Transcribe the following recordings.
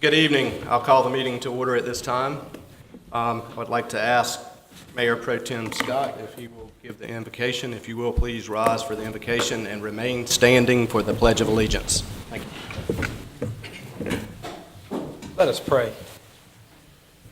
Good evening. I'll call the meeting to order at this time. I'd like to ask Mayor Pro Tem Scott if he will give the invocation. If you will, please rise for the invocation and remain standing for the Pledge of Allegiance. Thank you. Let us pray.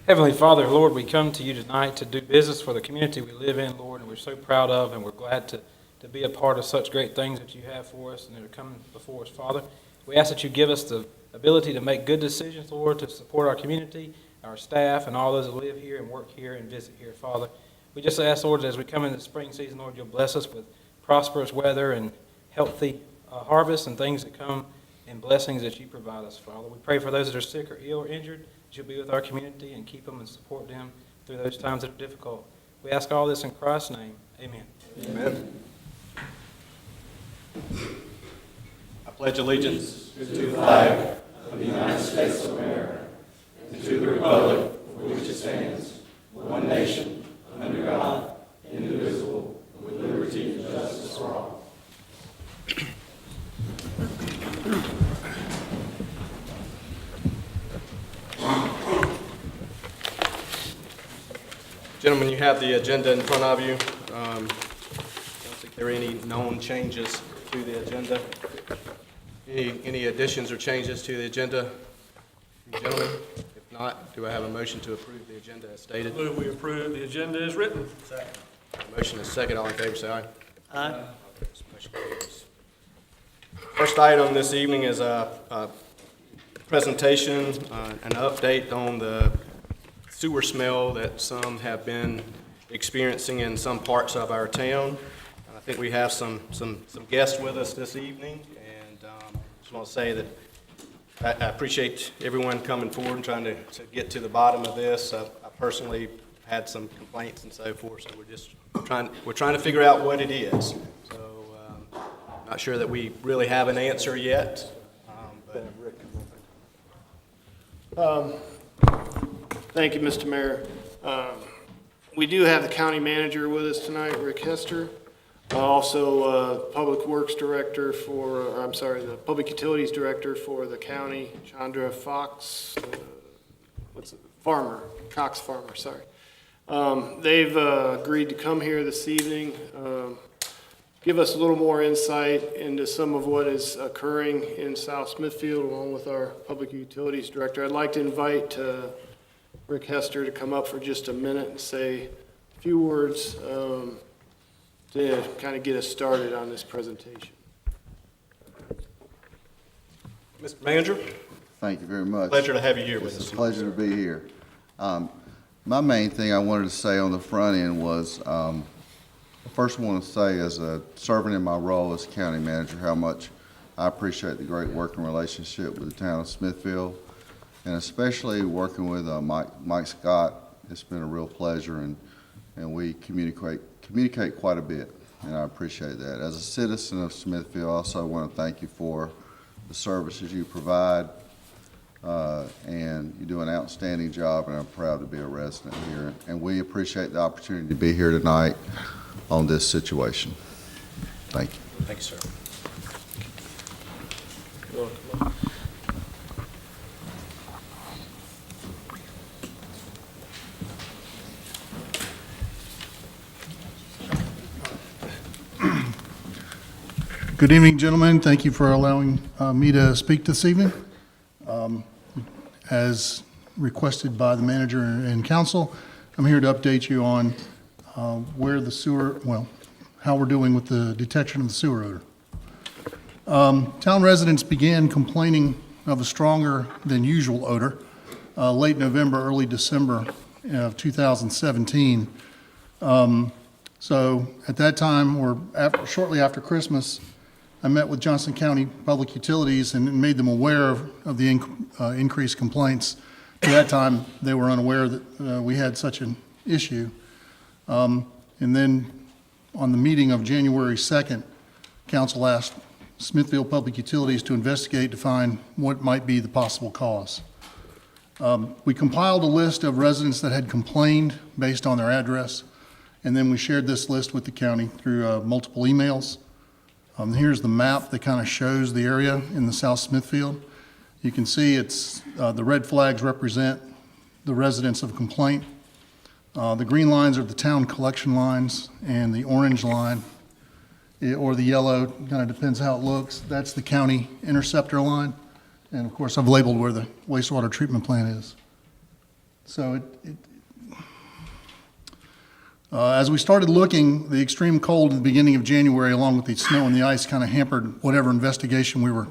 Heavenly Father, Lord, we come to you tonight to do business for the community we live in, Lord, and we're so proud of and we're glad to be a part of such great things that you have for us and that are coming before us, Father. We ask that you give us the ability to make good decisions, Lord, to support our community, our staff, and all those that live here and work here and visit here, Father. We just ask, Lord, as we come into the spring season, Lord, you'll bless us with prosperous weather and healthy harvests and things that come and blessings that you provide us, Father. We pray for those that are sick or ill or injured, that you'll be with our community and keep them and support them through those times that are difficult. We ask all this in Christ's name. Amen. Amen. I pledge allegiance to the flag of the United States of America and to the republic for which it stands, one nation, under God, indivisible, with liberty and justice for all. Gentlemen, you have the agenda in front of you. I don't think there are any known changes to the agenda. Any additions or changes to the agenda? Gentlemen, if not, do I have a motion to approve the agenda as stated? Move we approve the agenda as written. Second. Motion is second. All in favor, say aye. Aye. Motion carries. First item this evening is a presentation, an update on the sewer smell that some have been experiencing in some parts of our town. I think we have some guests with us this evening, and just want to say that I appreciate everyone coming forward and trying to get to the bottom of this. I personally had some complaints and so forth, so we're trying to figure out what it is. So not sure that we really have an answer yet. Thank you, Mr. Mayor. We do have the county manager with us tonight, Rick Hester. Also, Public Works Director the Public Utilities Director for the county, Chandra Fox, Cox Farmer, sorry. They've agreed to come here this evening, give us a little more insight into some of what is occurring in South Smithfield, along with our Public Utilities Director. I'd like to invite Rick Hester to come up for just a minute and say a few words to kind of get us started on this presentation. Mr. Manager? Thank you very much. Pleasure to have you here with us. It's a pleasure to be here. My main thing I wanted to say on the front end was, I first want to say as a servant in my role as county manager, how much I appreciate the great working relationship with the town of Smithfield, and especially working with Mike Scott. It's been a real pleasure, and we communicate quite a bit, and I appreciate that. As a citizen of Smithfield, I also want to thank you for the services you provide, and you do an outstanding job, and I'm proud to be a resident here. And we appreciate the opportunity to be here tonight on this situation. Thank you. Thank you, sir. Good evening, gentlemen. Thank you for allowing me to speak this evening. As requested by the manager and council, I'm here to update you on where the sewer, how we're doing with the detection of the sewer odor. Town residents began complaining of a stronger than usual odor late November, early December of 2017. So at that time, or shortly after Christmas, I met with Johnson County Public Utilities and made them aware of the increased complaints. At that time, they were unaware that we had such an issue. And then on the meeting of January 2nd, council asked Smithfield Public Utilities to investigate to find what might be the possible cause. We compiled a list of residents that had complained based on their address, and then we shared this list with the county through multiple emails. Here's the map that kind of shows the area in the South Smithfield. You can see the red flags represent the residents of complaint. The green lines are the town collection lines, and the orange line, or the yellow, kind of depends how it looks, that's the county interceptor line. And of course, I've labeled where the wastewater treatment plant is. So as we started looking, the extreme cold at the beginning of January, along with the snow and the ice, kind of hampered whatever investigation we were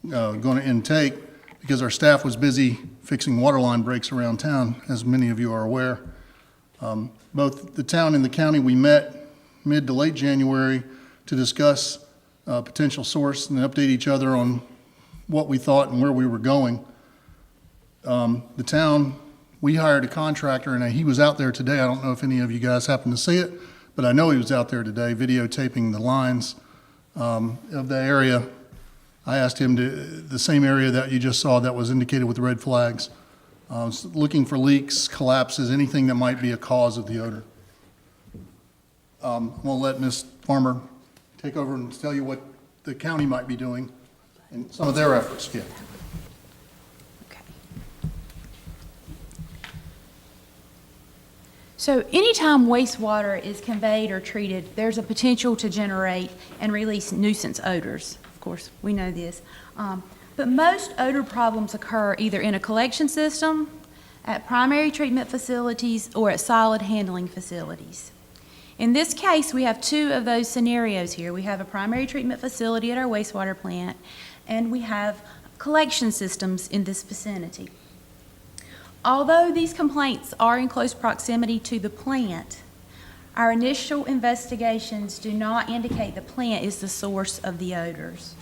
going to intake, because our staff was busy fixing water line breaks around town, as many of you are aware. Both the town and the county, we met mid to late January to discuss potential source and update each other on what we thought and where we were going. The town, we hired a contractor, and he was out there today. I don't know if any of you guys happened to see it, but I know he was out there today videotaping the lines of the area. I asked him the same area that you just saw that was indicated with the red flags, looking for leaks, collapses, anything that might be a cause of the odor. I'm going to let Ms. Farmer take over and tell you what the county might be doing and some of their efforts. Yeah. Okay. So anytime wastewater is conveyed or treated, there's a potential to generate and release nuisance odors. Of course, we know this. But most odor problems occur either in a collection system, at primary treatment facilities, or at solid handling facilities. In this case, we have two of those scenarios here. We have a primary treatment facility at our wastewater plant, and we have collection systems in this vicinity. Although these complaints are in close proximity to the plant, our initial investigations do not indicate the plant is the source of the odors.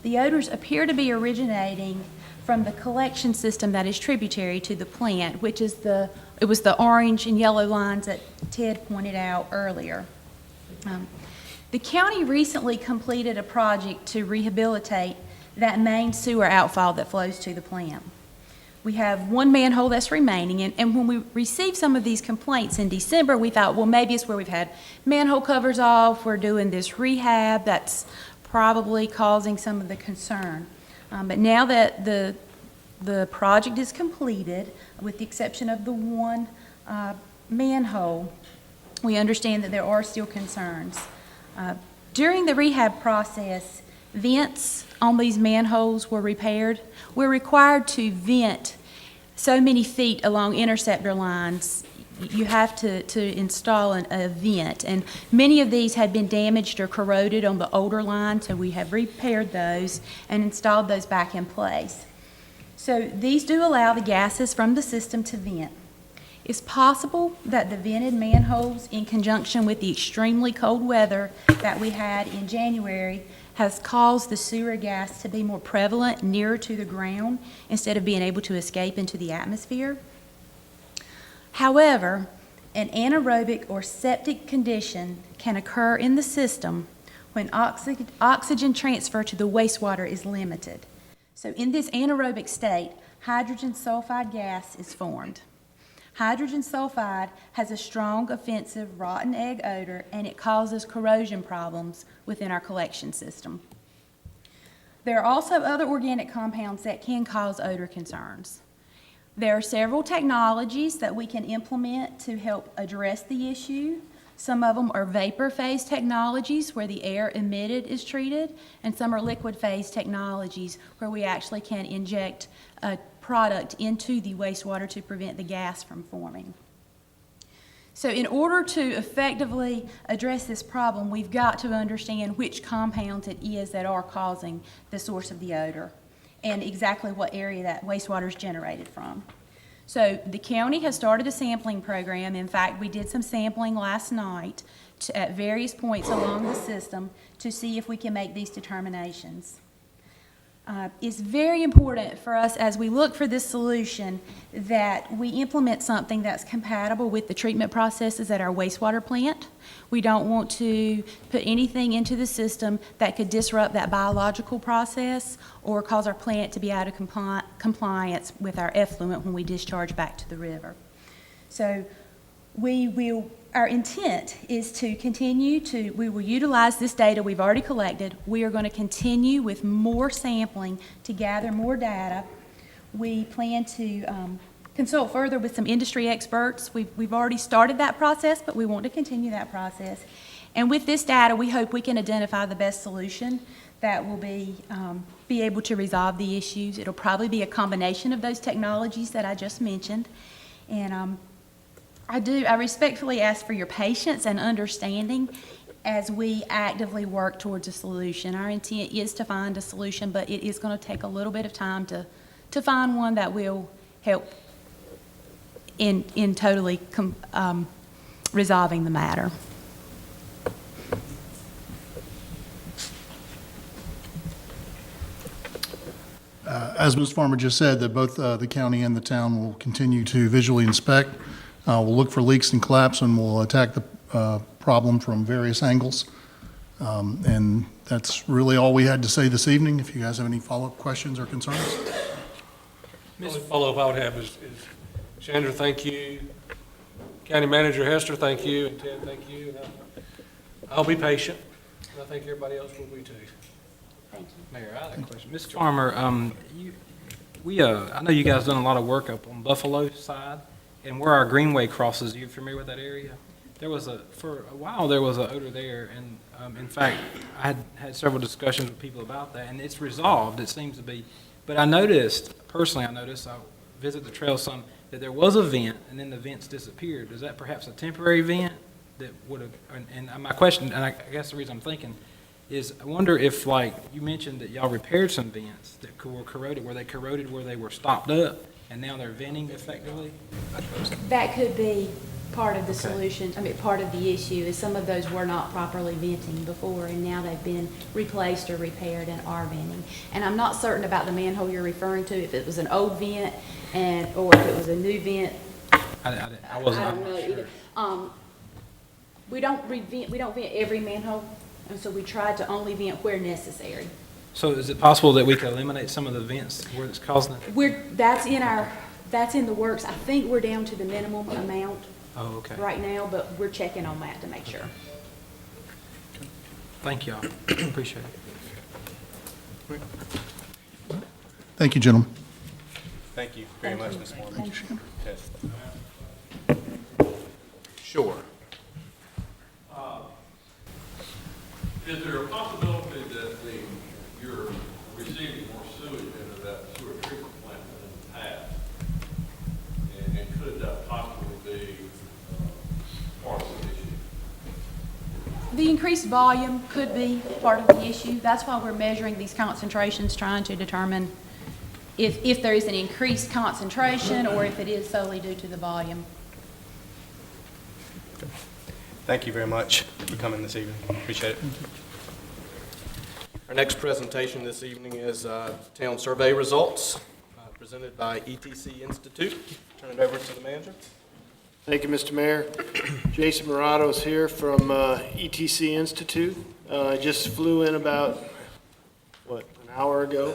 The odors appear to be originating from the collection system that is tributary to the plant, which is it was the orange and yellow lines that Ted pointed out earlier. The county recently completed a project to rehabilitate that main sewer outfall that flows to the plant. We have one manhole that's remaining, and when we received some of these complaints in December, we thought, well, maybe it's where we've had manhole covers off, we're doing this rehab, that's probably causing some of the concern. But now that the project is completed, with the exception of the one manhole, we understand that there are still concerns. During the rehab process, vents on these manholes were repaired. We're required to vent so many feet along interceptor lines. You have to install a vent, and many of these had been damaged or corroded on the older line, so we have repaired those and installed those back in place. So these do allow the gases from the system to vent. It's possible that the vented manholes, in conjunction with the extremely cold weather that we had in January, has caused the sewer gas to be more prevalent nearer to the ground instead of being able to escape into the atmosphere. However, an anaerobic or septic condition can occur in the system when oxygen transfer to the wastewater is limited. So in this anaerobic state, hydrogen sulfide gas is formed. Hydrogen sulfide has a strong, offensive, rotten egg odor, and it causes corrosion problems within our collection system. There are also other organic compounds that can cause odor concerns. There are several technologies that we can implement to help address the issue. Some of them are vapor phase technologies where the air emitted is treated, and some are liquid phase technologies where we actually can inject a product into the wastewater to prevent the gas from forming. So in order to effectively address this problem, we've got to understand which compounds it is that are causing the source of the odor and exactly what area that wastewater is generated from. So the county has started a sampling program. In fact, we did some sampling last night at various points along the system to see if we can make these determinations. It's very important for us as we look for this solution that we implement something that's compatible with the treatment processes at our wastewater plant. We don't want to put anything into the system that could disrupt that biological process or cause our plant to be out of compliance with our effluent when we discharge back to the river. So we will our intent is to continue to, we will utilize this data we've already collected. We are going to continue with more sampling to gather more data. We plan to consult further with some industry experts. We've already started that process, but we want to continue that process. And with this data, we hope we can identify the best solution that will be able to resolve the issues. It'll probably be a combination of those technologies that I just mentioned. And I respectfully ask for your patience and understanding as we actively work towards a solution. Our intent is to find a solution, but it is going to take a little bit of time to find one that will help in totally resolving the matter. As Ms. Farmer just said, that both the county and the town will continue to visually inspect. We'll look for leaks and collapse, and we'll attack the problem from various angles. And that's really all we had to say this evening. If you guys have any follow-up questions or concerns. The only follow-up I would have is Chandra, thank you. County Manager Hester, thank you. And Ted, thank you. And I'll be patient. And I think everybody else will be too. Thank you. Mayor, I have a question. Mr. Farmer, I know you guys done a lot of work up on Buffalo side, and where our greenway crosses, are you familiar with that area? For a while, there was an odor there, and in fact, I had several discussions with people about that, and it's resolved, it seems to be. But I personally, I visit the trail some, that there was a vent, and then the vents disappeared. Is that perhaps a temporary vent that would have, and my question, and I guess the reason I'm thinking, is I wonder if, like, you mentioned that y'all repaired some vents that were corroded. Were they corroded where they were stopped up, and now they're venting effectively? That could be part of the Okay. solution. I mean, part of the issue is some of those were not properly venting before, and now they've been replaced or repaired and are venting. And I'm not certain about the manhole you're referring to, if it was an old vent or if it was a new vent. I I wasn't, don't I'm know not sure. either. We don't vent every manhole, and so we try to only vent where necessary. So is it possible that we could eliminate some of the vents where it's causing it? That's in the works. I think we're down to the minimum amount Oh, okay. right now, but we're checking on that to make sure. Thank y'all. Appreciate it. Thank you, gentlemen. Thank you very Thank much, you. Ms. Moore. Thank you. Yes. Sure. Is there a possibility that you're receiving more sewage into that sewer treatment plant than in the past? And could that possibly be part of the issue? The increased volume could be part of the issue. That's why we're measuring these concentrations, trying to determine if there is an increased concentration or if it is solely due to the volume. Thank you very much for coming this evening. Appreciate it. Our next presentation this evening is town survey results presented by ETC Institute. Turn it over to the manager. Thank you, Mr. Mayor. Jason Morato's here from ETC Institute. I just flew in about, an hour ago?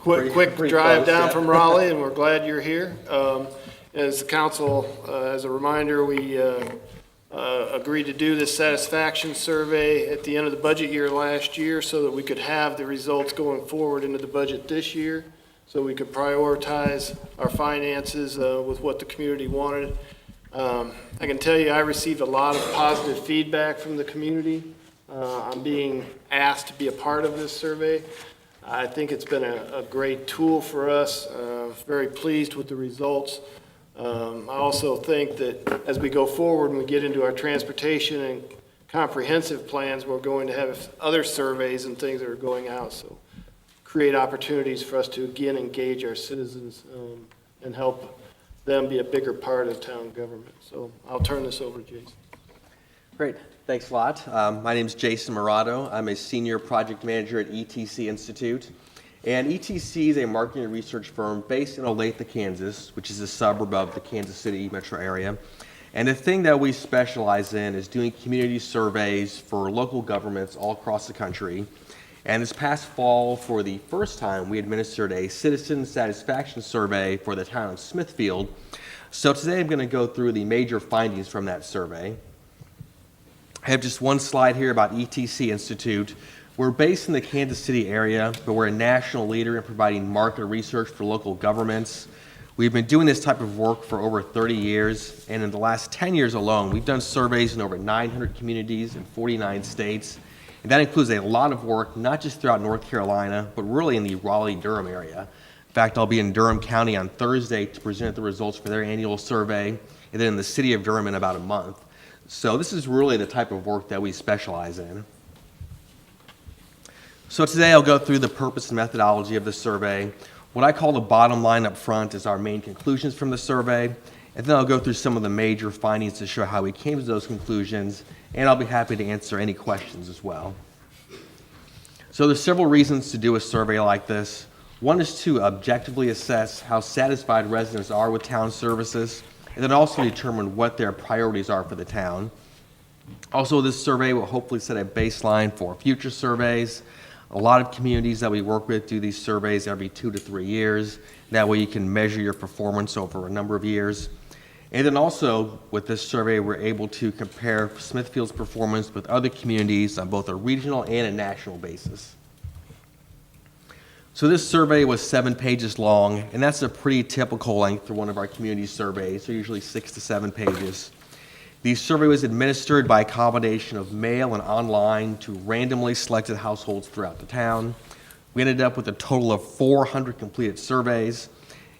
Quick drive down from Raleigh, and we're glad you're here. As the council, as a reminder, we agreed to do this satisfaction survey at the end of the budget year last year so that we could have the results going forward into the budget this year, so we could prioritize our finances with what the community wanted. I can tell you I received a lot of positive feedback from the community. I'm being asked to be a part of this survey. I think it's been a great tool for us. Very pleased with the results. I also think that as we go forward and we get into our transportation and comprehensive plans, we're going to have other surveys and things that are going out. So create opportunities for us to again engage our citizens and help them be a bigger part of town government. So I'll turn this over to Jason. Great, thanks a lot. My name is Jason Morato. I'm a senior project manager at ETC Institute. And ETC is a marketing and research firm based in Olathe, Kansas, which is a suburb of the Kansas City metro area. And the thing that we specialize in is doing community surveys for local governments all across the country. And this past fall, for the first time, we administered a citizen satisfaction survey for the town of Smithfield. So today I'm going to go through the major findings from that survey. I have just one slide here about ETC Institute. We're based in the Kansas City area, but we're a national leader in providing market research for local governments. We've been doing this type of work for over 30 years, and in the last 10 years alone, we've done surveys in over 900 communities in 49 states. And that includes a lot of work, not just throughout North Carolina, but really in the Raleigh-Durham area. In fact, I'll be in Durham County on Thursday to present the results for their annual survey, and then in the city of Durham in about a month. So this is really the type of work that we specialize in. So today I'll go through the purpose and methodology of the survey. What I call the bottom line up front is our main conclusions from the survey, and then I'll go through some of the major findings to show how we came to those conclusions, and I'll be happy to answer any questions as well. So there's several reasons to do a survey like this. One is to objectively assess how satisfied residents are with town services, and then also determine what their priorities are for the town. Also, this survey will hopefully set a baseline for future surveys. A lot of communities that we work with do these surveys every 2 to 3 years. That way you can measure your performance over a number of years. And then also, with this survey, we're able to compare Smithfield's performance with other communities on both a regional and a national basis. So this survey was 7 pages long, and that's a pretty typical length for one of our community surveys. They're usually 6 to 7 pages. The survey was administered by a combination of mail and online to randomly selected households throughout the town. We ended up with a total of 400 completed surveys.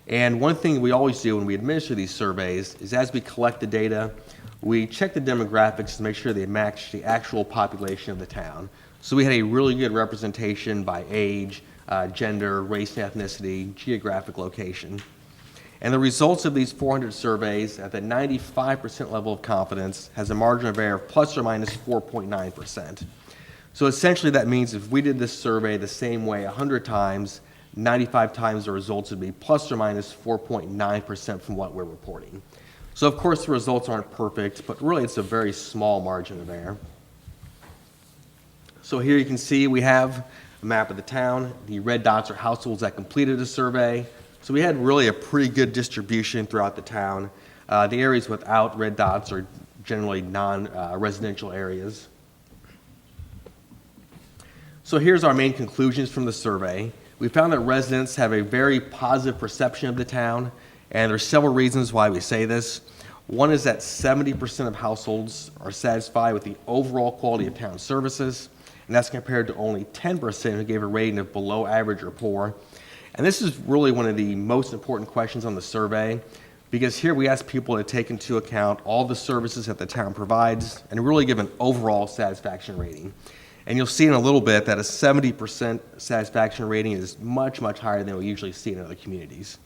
And one thing we always do when we administer these surveys is as we collect the data, we check the demographics to make sure they match the actual population of the town. So we had a really good representation by age, gender, race and ethnicity, geographic location. And the results of these 400 surveys at the 95% level of confidence has a margin of error of plus or minus 4.9%. So essentially that means if we did this survey the same way 100 times, 95 times the results would be plus or minus 4.9% from what we're reporting. So of course the results aren't perfect, but really it's a very small margin of error. So here you can see we have a map of the town. The red dots are households that completed a survey. So we had really a pretty good distribution throughout the town. The areas without red dots are generally non-residential areas. So here's our main conclusions from the survey. We found that residents have a very positive perception of the town, and there's several reasons why we say this. One is that 70% of households are satisfied with the overall quality of town services, and that's compared to only 10% who gave a rating of below average or poor. And this is really one of the most important questions on the survey, because here we ask people to take into account all the services that the town provides and really give an overall satisfaction rating. And you'll see in a little bit that a 70% satisfaction rating is much, much higher than we usually see in other communities.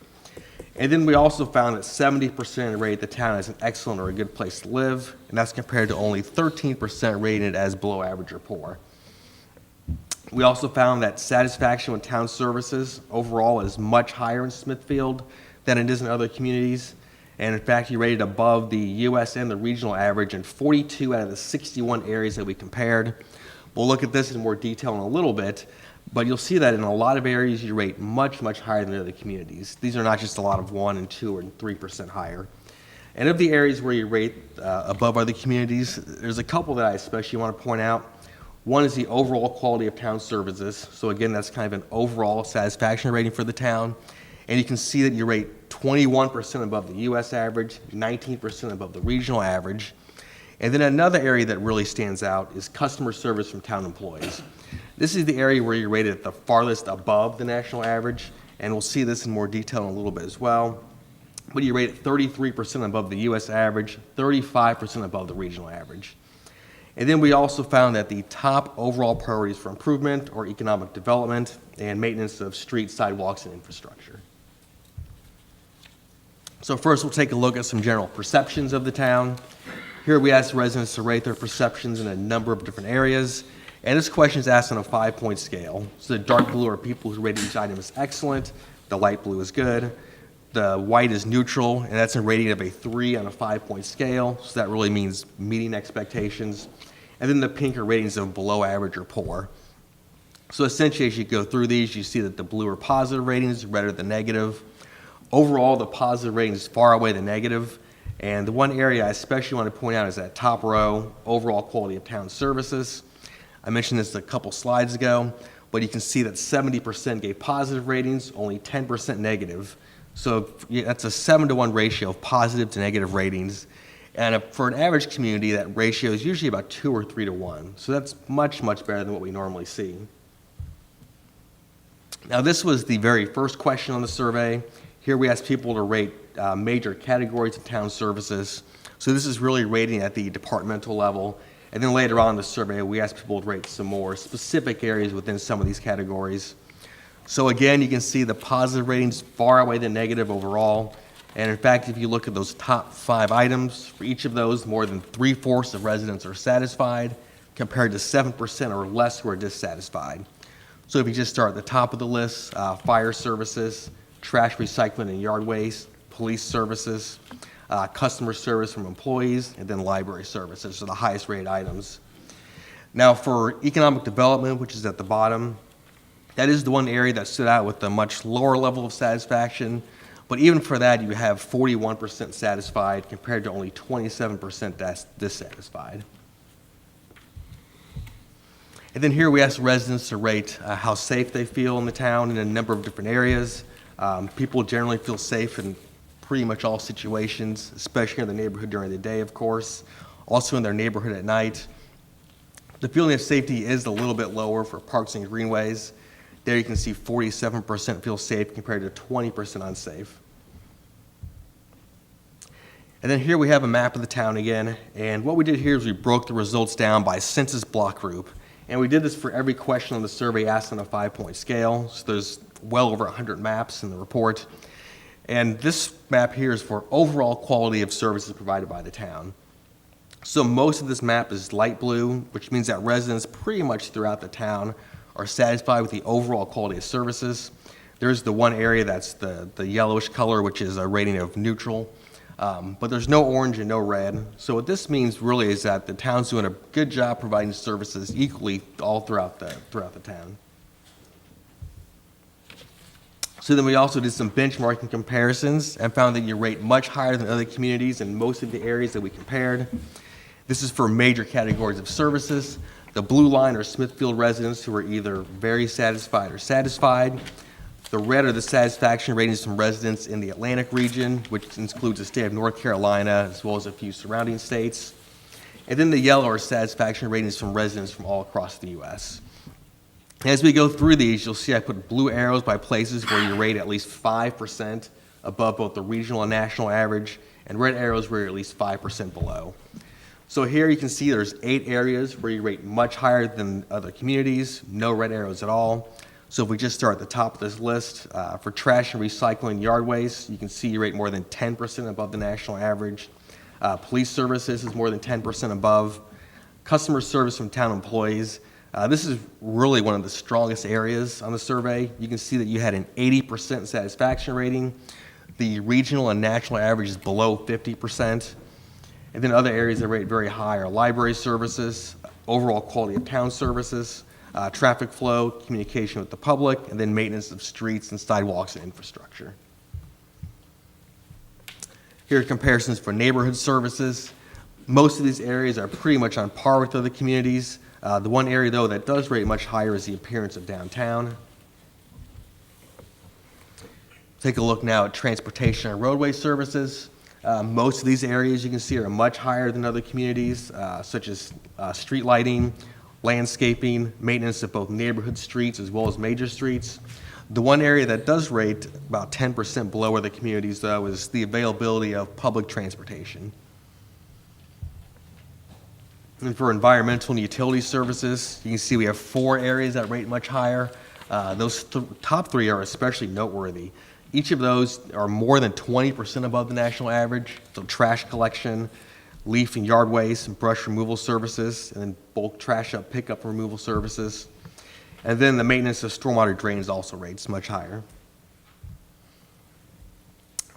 And then we also found that 70% rate the town as an excellent or a good place to live, and that's compared to only 13% rated as below average or poor. We also found that satisfaction with town services overall is much higher in Smithfield than it is in other communities. And in fact, you rated above the U.S. and the regional average in 42 out of the 61 areas that we compared. We'll look at this in more detail in a little bit, but you'll see that in a lot of areas you rate much, much higher than other communities. These are not just a lot of 1% and 2% and 3% higher. And of the areas where you rate above other communities, there's a couple that I especially want to point out. One is the overall quality of town services. So again, that's kind of an overall satisfaction rating for the town. And you can see that you rate 21% above the U.S. average, 19% above the regional average. And then another area that really stands out is customer service from town employees. This is the area where you're rated at the farthest above the national average, and we'll see this in more detail in a little bit as well. But you rate it 33% above the U.S. average, 35% above the regional average. And then we also found that the top overall priorities for improvement are economic development and maintenance of streets, sidewalks, and infrastructure. So first we'll take a look at some general perceptions of the town. Here we asked residents to rate their perceptions in a number of different areas, and this question is asked on a 5-point scale. So the dark blue are people who rate each item as excellent, the light blue is good, the white is neutral, and that's a rating of a 3 on a 5-point scale, so that really means meeting expectations. And then the pink are ratings of below average or poor. So essentially as you go through these, you see that the blue are positive ratings, red are the negative. Overall, the positive rating is far outweigh the negative. And the one area I especially want to point out is that top row, overall quality of town services. I mentioned this a couple slides ago, but you can see that 70% gave positive ratings, only 10% negative. So that's a 7-to-1 ratio of positive to negative ratings. And for an average community, that ratio is usually about 2 or 3 to 1. So that's much, much better than what we normally see. Now, this was the very first question on the survey. Here we asked people to rate major categories of town services. So this is really rating at the departmental level. And then later on in the survey, we asked people to rate some more specific areas within some of these categories. So again, you can see the positive ratings far outweigh the negative overall. And in fact, if you look at those top 5 items, for each of those, more than 3/4 of residents are satisfied, compared to 7% or less who are dissatisfied. So if you just start at the top of the list, fire services, trash recycling and yard waste, police services, customer service from employees, and then library services are the highest rated items. Now for economic development, which is at the bottom, that is the one area that stood out with a much lower level of satisfaction. But even for that, you have 41% satisfied compared to only 27% dissatisfied. And then here we asked residents to rate how safe they feel in the town in a number of different areas. People generally feel safe in pretty much all situations, especially in the neighborhood during the day, of course, also in their neighborhood at night. The feeling of safety is a little bit lower for parks and greenways. There you can see 47% feel safe compared to 20% unsafe. And then here we have a map of the town again, and what we did here is we broke the results down by census block group. And we did this for every question on the survey asked on a 5-point scale. So there's well over 100 maps in the report. And this map here is for overall quality of services provided by the town. So most of this map is light blue, which means that residents pretty much throughout the town are satisfied with the overall quality of services. There's the one area that's the yellowish color, which is a rating of neutral. But there's no orange and no red. So what this means really is that the town's doing a good job providing services equally all throughout the town. So then we also did some benchmarking comparisons and found that you rate much higher than other communities in most of the areas that we compared. This is for major categories of services. The blue line are Smithfield residents who are either very satisfied or satisfied. The red are the satisfaction ratings from residents in the Atlantic region, which includes the state of North Carolina, as well as a few surrounding states. And then the yellow are satisfaction ratings from residents from all across the U.S. As we go through these, you'll see I put blue arrows by places where you rate at least 5% above both the regional and national average, and red arrows where you're at least 5% below. So here you can see there's 8 areas where you rate much higher than other communities, no red arrows at all. So if we just start at the top of this list, for trash and recycling yard waste, you can see you rate more than 10% above the national average. Police services is more than 10% above. Customer service from town employees, this is really one of the strongest areas on the survey. You can see that you had an 80% satisfaction rating. The regional and national average is below 50%. And then other areas that rate very high are library services, overall quality of town services, traffic flow, communication with the public, and then maintenance of streets and sidewalks and infrastructure. Here are comparisons for neighborhood services. Most of these areas are pretty much on par with other communities. The one area, though, that does rate much higher is the appearance of downtown. Take a look now at transportation and roadway services. Most of these areas you can see are much higher than other communities, such as street lighting, landscaping, maintenance of both neighborhood streets as well as major streets. The one area that does rate about 10% below other communities, though, is the availability of public transportation. And for environmental and utility services, you can see we have 4 areas that rate much higher. Those top 3 are especially noteworthy. Each of those are more than 20% above the national average. So trash collection, leaf and yard waste, and brush removal services, and then bulk trash up pickup removal services. And then the maintenance of stormwater drains also rates much higher.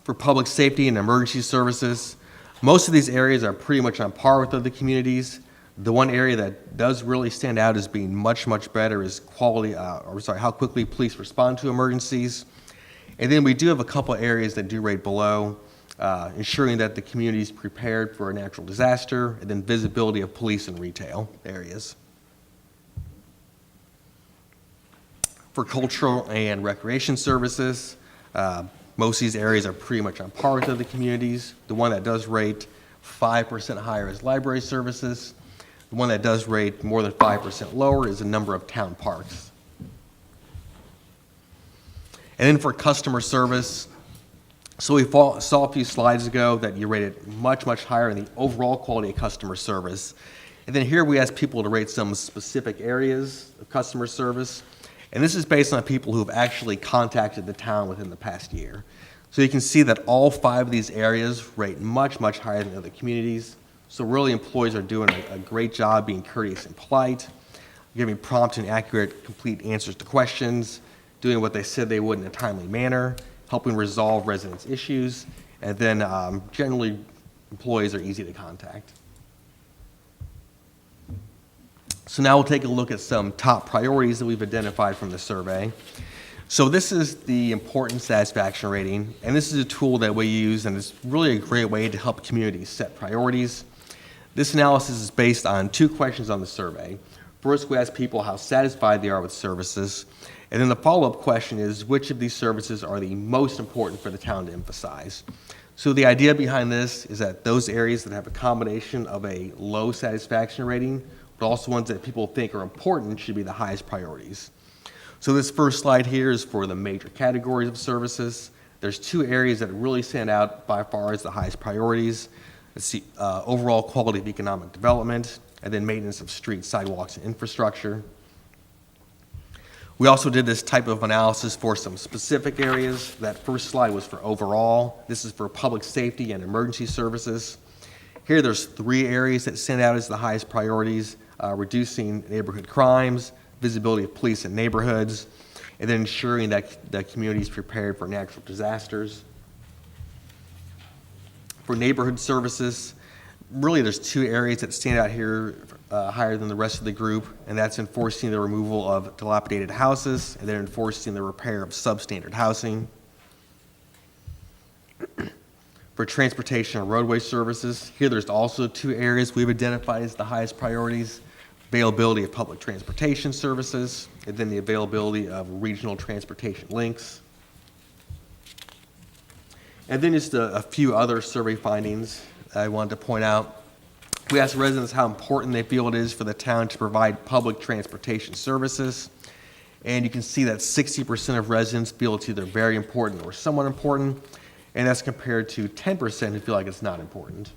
For public safety and emergency services, most of these areas are pretty much on par with other communities. The one area that does really stand out as being much, much better is how quickly police respond to emergencies. And then we do have a couple areas that do rate below, ensuring that the community is prepared for a natural disaster, and then visibility of police and retail areas. For cultural and recreation services, most of these areas are pretty much on par with other communities. The one that does rate 5% higher is library services. The one that does rate more than 5% lower is the number of town parks. And then for customer service, so we saw a few slides ago that you rated much, much higher in the overall quality of customer service. And then here we asked people to rate some specific areas of customer service. And this is based on people who have actually contacted the town within the past year. So you can see that all 5 of these areas rate much, much higher than other communities. So really employees are doing a great job being courteous and polite, giving prompt and accurate, complete answers to questions, doing what they said they would in a timely manner, helping resolve residents' issues, and then generally employees are easy to contact. So now we'll take a look at some top priorities that we've identified from the survey. So this is the important satisfaction rating, and this is a tool that we use, and it's really a great way to help communities set priorities. This analysis is based on 2 questions on the survey. First, we ask people how satisfied they are with services, and then the follow-up question is which of these services are the most important for the town to emphasize. So the idea behind this is that those areas that have a combination of a low satisfaction rating, but also ones that people think are important, should be the highest priorities. So this first slide here is for the major categories of services. There's 2 areas that really stand out by far as the highest priorities. It's the overall quality of economic development, and then maintenance of streets, sidewalks, and infrastructure. We also did this type of analysis for some specific areas. That first slide was for overall. This is for public safety and emergency services. Here there's 3 areas that stand out as the highest priorities: reducing neighborhood crimes, visibility of police in neighborhoods, and then ensuring that the community is prepared for natural disasters. For neighborhood services, really there's 2 areas that stand out here higher than the rest of the group, and that's enforcing the removal of dilapidated houses and then enforcing the repair of substandard housing. For transportation and roadway services, here there's also 2 areas we've identified as the highest priorities: availability of public transportation services, and then the availability of regional transportation links. And then just a few other survey findings I wanted to point out. We asked residents how important they feel it is for the town to provide public transportation services. And you can see that 60% of residents feel it's either very important or somewhat important, and that's compared to 10% who feel like it's not important.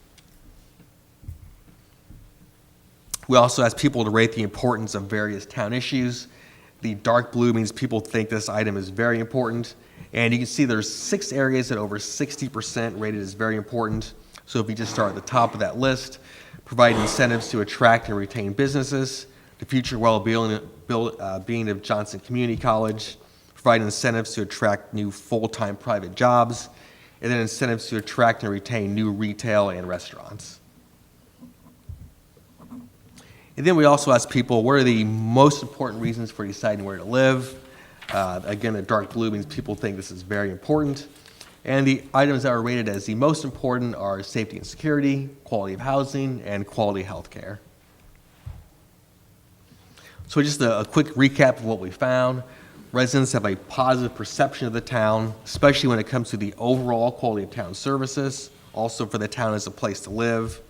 We also asked people to rate the importance of various town issues. The dark blue means people think this item is very important. And you can see there's 6 areas that over 60% rated as very important. So if you just start at the top of that list, provide incentives to attract and retain businesses, the future well-being of Johnson Community College, provide incentives to attract new full-time private jobs, and then incentives to attract and retain new retail and restaurants. And then we also asked people, what are the most important reasons for deciding where to live? Again, the dark blue means people think this is very important. And the items that are rated as the most important are safety and security, quality of housing, and quality health care. So just a quick recap of what we found. Residents have a positive perception of the town, especially when it comes to the overall quality of town services, also for the town as a place to live.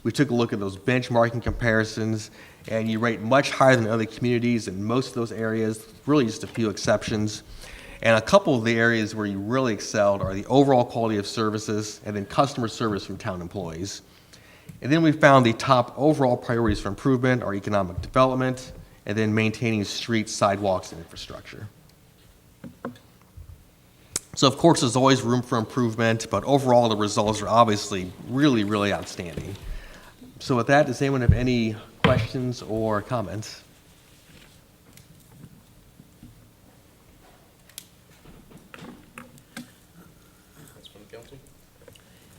We took a look at those benchmarking comparisons, and you rate much higher than other communities in most of those areas, really just a few exceptions. And a couple of the areas where you really excelled are the overall quality of services and then customer service from town employees. And then we found the top overall priorities for improvement are economic development and then maintaining streets, sidewalks, and infrastructure. So of course, there's always room for improvement, but overall the results are obviously really, really outstanding. So with that, does anyone have any questions or comments?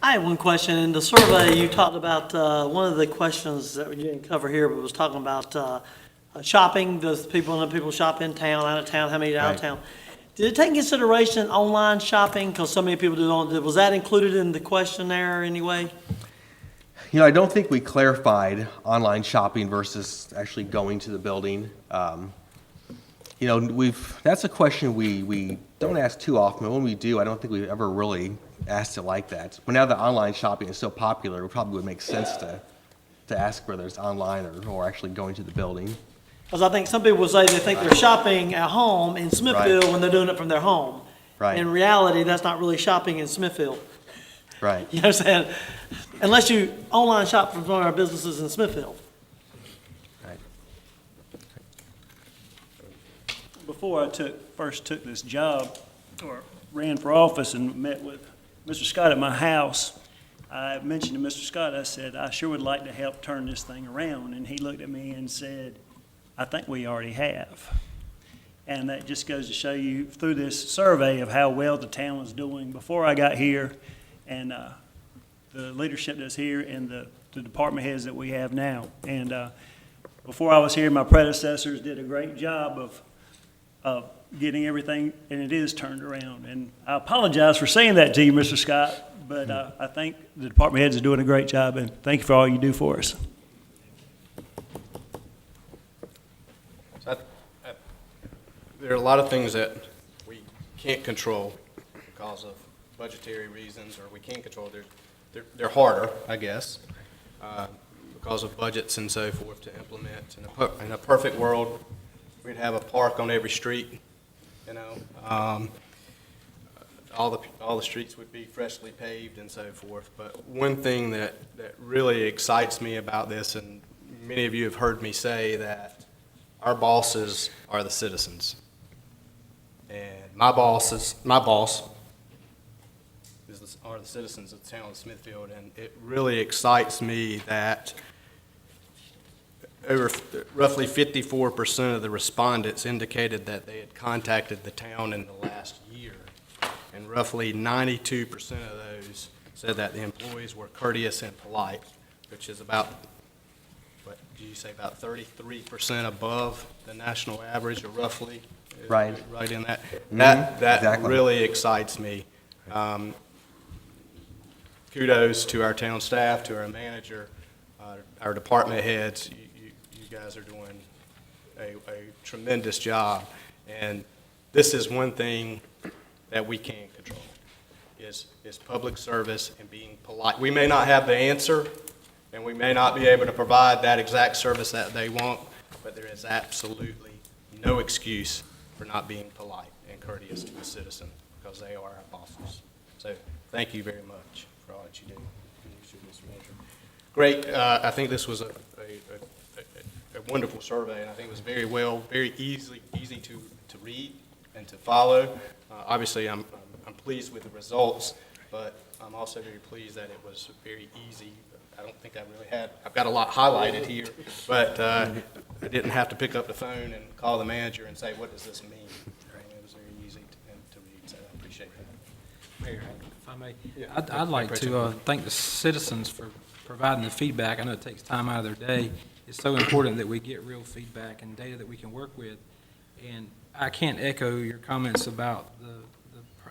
I have one question. In the survey, you talked about, one of the questions that we didn't cover here, but was talking about shopping. Does people shop in town, out of town, how many out of town? Did it take into consideration online shopping? Because so many people do not, was that included in the questionnaire anyway? You know, I don't think we clarified online shopping versus actually going to the building. You know, that's a question we don't ask too often, but when we do, I don't think we've ever really asked it like that. But now that online shopping is so popular, it probably would make sense to ask whether it's online or actually going to the building. Because I think some people say they think they're shopping at home in Smithfield when they're doing it from their home. Right. In reality, that's not really shopping in Smithfield. Right. You know what I'm saying? Unless you online shop from one of our businesses in Smithfield. Right. Before I first took this job, or ran for office and met with Mr. Scott at my house, I mentioned to Mr. Scott, I said, I sure would like to help turn this thing around. And he looked at me and said, I think we already have. And that just goes to show you through this survey of how well the town was doing before I got here, and the leadership that's here, and the department heads that we have now. And before I was here, my predecessors did a great job of getting everything, and it is turned around. And I apologize for saying that to you, Mr. Scott, but I think the department heads are doing a great job, and thank you for all you do for us. There are a lot of things that we can't control because of budgetary reasons, or we can't control. They're harder, I guess, because of budgets and so forth to implement. In a perfect world, we'd have a park on every street, you know. All the streets would be freshly paved and so forth. But one thing that really excites me about this, and many of you have heard me say that our bosses are the citizens. And my boss are the citizens of the town of Smithfield, and it really excites me that over roughly 54% of the respondents indicated that they had contacted the town in the last year, and roughly 92% of those said that the employees were courteous and polite, which is about, what did you say, about 33% above the national average, or roughly? Right. Right in that. Mm-hmm. That Exactly. really excites me. Kudos to our town staff, to our manager, our department heads. You guys are doing a tremendous job. And this is one thing that we can control, is public service and being polite. We may not have the answer, and we may not be able to provide that exact service that they want, but there is absolutely no excuse for not being polite and courteous to a citizen, because they are our bosses. So thank you very much for all that you do, Mr. Manager. Great. I think this was a wonderful survey, and I think it was very easy to read and to follow. Obviously, I'm pleased with the results, but I'm also very pleased that it was very easy. I don't think I really had, I've got a lot highlighted here, but I didn't have to pick up the phone and call the manager and say, what does this mean? It was very easy to read, so I appreciate that. Mayor, if I may, I'd like to thank the citizens for providing the feedback. I know it takes time out of their day. It's so important that we get real feedback and data that we can work with. And I can't echo your comments about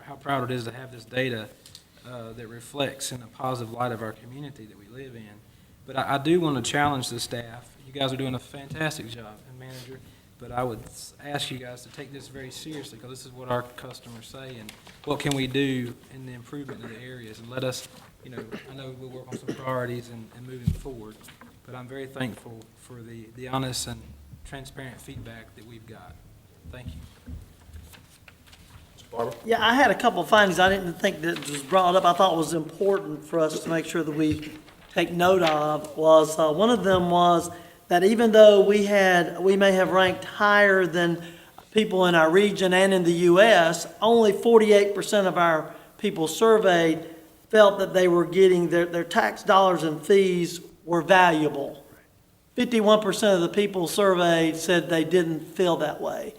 how proud it is to have this data that reflects in a positive light of our community that we live in. But I do want to challenge the staff. You guys are doing a fantastic job, and manager, but I would ask you guys to take this very seriously, because this is what our customers say, and what can we do in the improvement of the areas, and let us, you know, I know we'll work on some priorities and moving forward, but I'm very thankful for the honest and transparent feedback that we've got. Thank you. Barbara? Yeah, I had a couple of findings I didn't think that was brought up. I thought was important for us to make sure that we take note of. Was one of them was that even though we may have ranked higher than people in our region and in the U.S., only 48% of our people surveyed felt that they were getting their tax dollars and fees were valuable. 51% of the people surveyed said they didn't feel that way.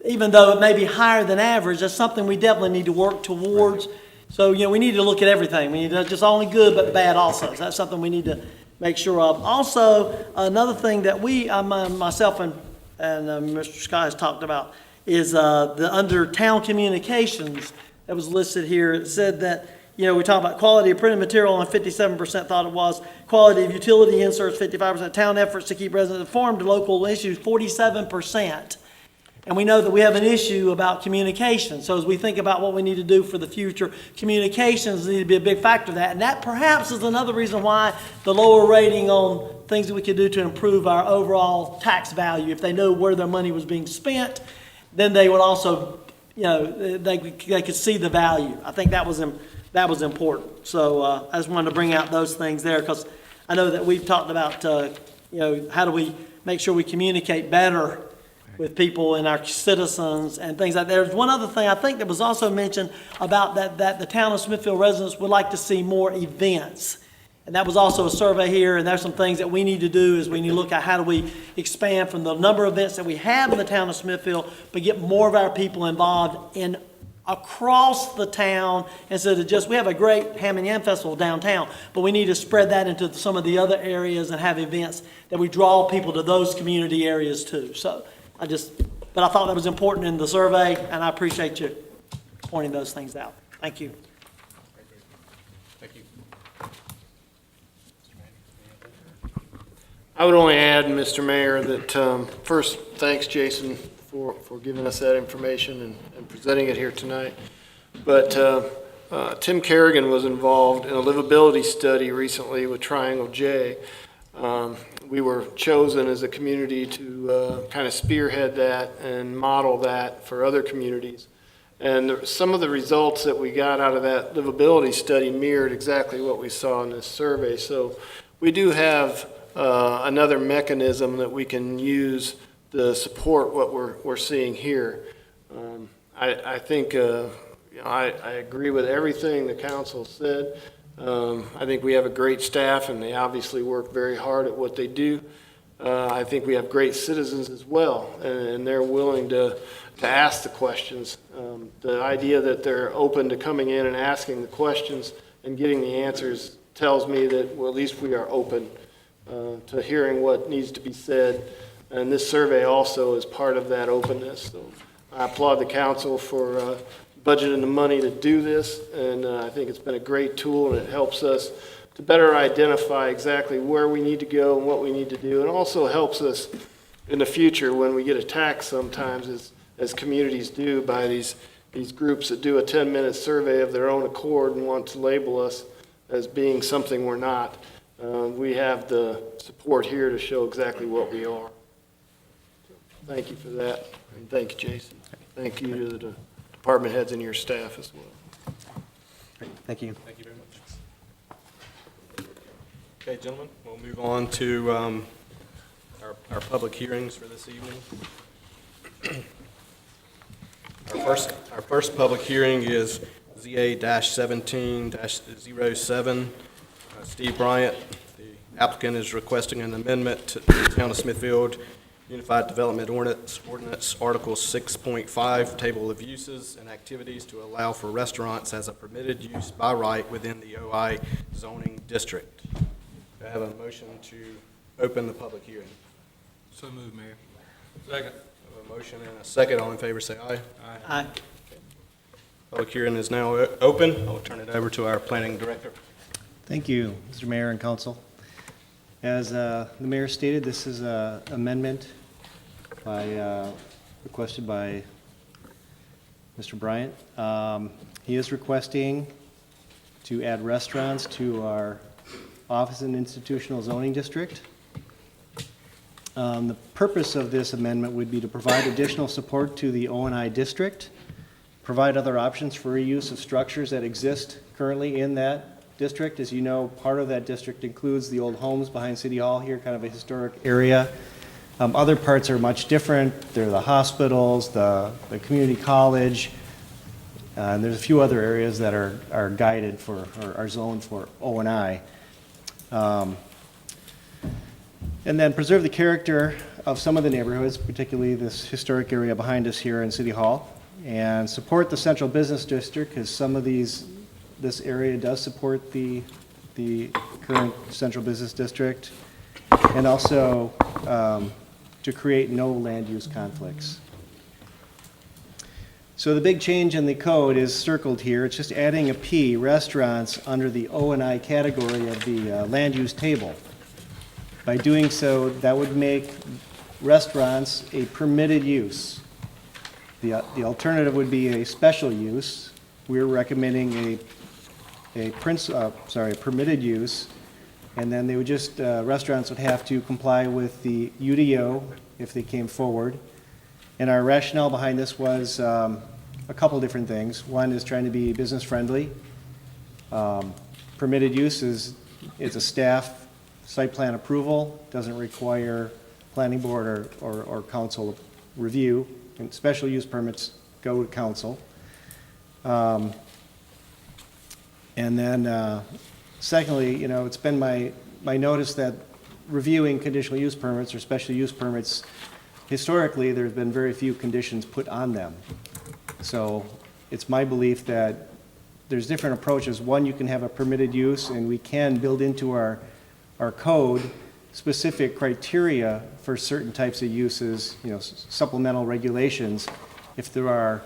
Even though it may be higher than average, that's something we definitely need to work towards. So, you know, we need to look at everything. We need not just only good, but bad also. So that's something we need to make sure of. Also, another thing that myself and Mr. Scott has talked about is under town communications that was listed here. It said that, we talk about quality of printed material, and 57% thought it was. Quality of utility inserts, 55%. Town efforts to keep residents informed of local issues, 47%. And we know that we have an issue about communication. So as we think about what we need to do for the future, communications need to be a big factor of that. And that perhaps is another reason why the lower rating on things that we could do to improve our overall tax value. If they know where their money was being spent, then they would also, they could see the value. I think that was important. So I just wanted to bring out those things there, because I know that we've talked about, how do we make sure we communicate better with people and our citizens and things like that. There's one other thing I think that was also mentioned about that the town of Smithfield residents would like to see more events. And that was also a survey here, and there's some things that we need to do is we need to look at how do we expand from the number of events that we have in the town of Smithfield, but get more of our people involved in across the town instead of just, we have a great Ham and Yam Festival downtown, but we need to spread that into some of the other areas and have events that we draw people to those community areas too. So but I thought that was important in the survey, and I appreciate you pointing those things out. Thank you. Thank you. I would only add, Mr. Mayor, that first, thanks, Jason, for giving us that information and presenting it here tonight. But Tim Kerrigan was involved in a livability study recently with Triangle J. We were chosen as a community to kind of spearhead that and model that for other communities. And some of the results that we got out of that livability study mirrored exactly what we saw in this survey. So we do have another mechanism that we can use to support what we're seeing here. I think I agree with everything the council said. I think we have a great staff, and they obviously work very hard at what they do. I think we have great citizens as well, and they're willing to ask the questions. The idea that they're open to coming in and asking the questions and getting the answers tells me that, well, at least we are open to hearing what needs to be said. And this survey also is part of that openness. So I applaud the council for budgeting the money to do this, and I think it's been a great tool, and it helps us to better identify exactly where we need to go and what we need to do, and also helps us in the future when we get attacked sometimes, as communities do, by these groups that do a 10-minute survey of their own accord and want to label us as being something we're not. We have the support here to show exactly what we are. Thank you for that, and thank you, Jason. Thank you to the department heads and your staff as well. Great. Thank you. Thank you very much. Okay, gentlemen, we'll move on to our public hearings for this evening. Our first public hearing is ZA-17-07. Steve Bryant, the applicant, is requesting an amendment to the Town of Smithfield Unified Development Ordinance Article 6.5, Table of Uses and Activities to allow for restaurants as a permitted use by right within the OI zoning district. Do I have a motion to open the public hearing? So moved, Mayor. Second. I have a motion and a second. All in favor, say aye. Aye. Public hearing is now open. I'll turn it over to our planning director. Thank you, Mr. Mayor and Council. As the mayor stated, this is an amendment requested by Mr. Bryant. He is requesting to add restaurants to our office and institutional zoning district. The purpose of this amendment would be to provide additional support to the O&I district, provide other options for reuse of structures that exist currently in that district. As you know, part of that district includes the old homes behind City Hall here, kind of a historic area. Other parts are much different. They're the hospitals, the community college, and there's a few other areas that are guided for, or are zoned for O&I. And then preserve the character of some of the neighborhoods, particularly this historic area behind us here in City Hall, and support the central business district, because some of this area does support the current central business district, and also to create no land use conflicts. So the big change in the code is circled here. It's just adding a P, restaurants, under the O&I category of the land use table. By doing so, that would make restaurants a permitted use. The alternative would be a special use. We're recommending a permitted use, and then they would just, restaurants would have to comply with the UDO if they came forward. And our rationale behind this was a couple different things. One is trying to be business friendly. Permitted use is a staff site plan approval, doesn't require planning board or council review, and special use permits go to council. And then secondly, it's been my notice that reviewing conditional use permits or special use permits, historically, there's been very few conditions put on them. So it's my belief that there's different approaches. One, you can have a permitted use, and we can build into our code specific criteria for certain types of uses, supplemental regulations. If there are,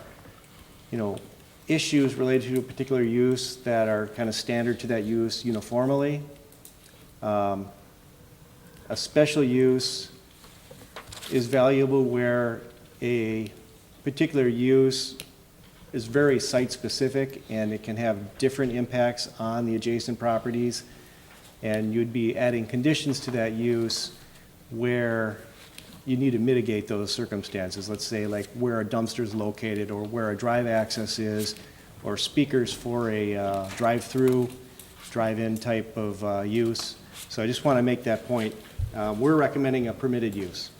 issues related to a particular use that are kind of standard to that use uniformly. A special use is valuable where a particular use is very site-specific and it can have different impacts on the adjacent properties. And you'd be adding conditions to that use where you need to mitigate those circumstances. Let's say like where a dumpster is located or where a drive access is or speakers for a drive-through, drive-in type of use. So I just want to make that point. We're recommending a permitted use.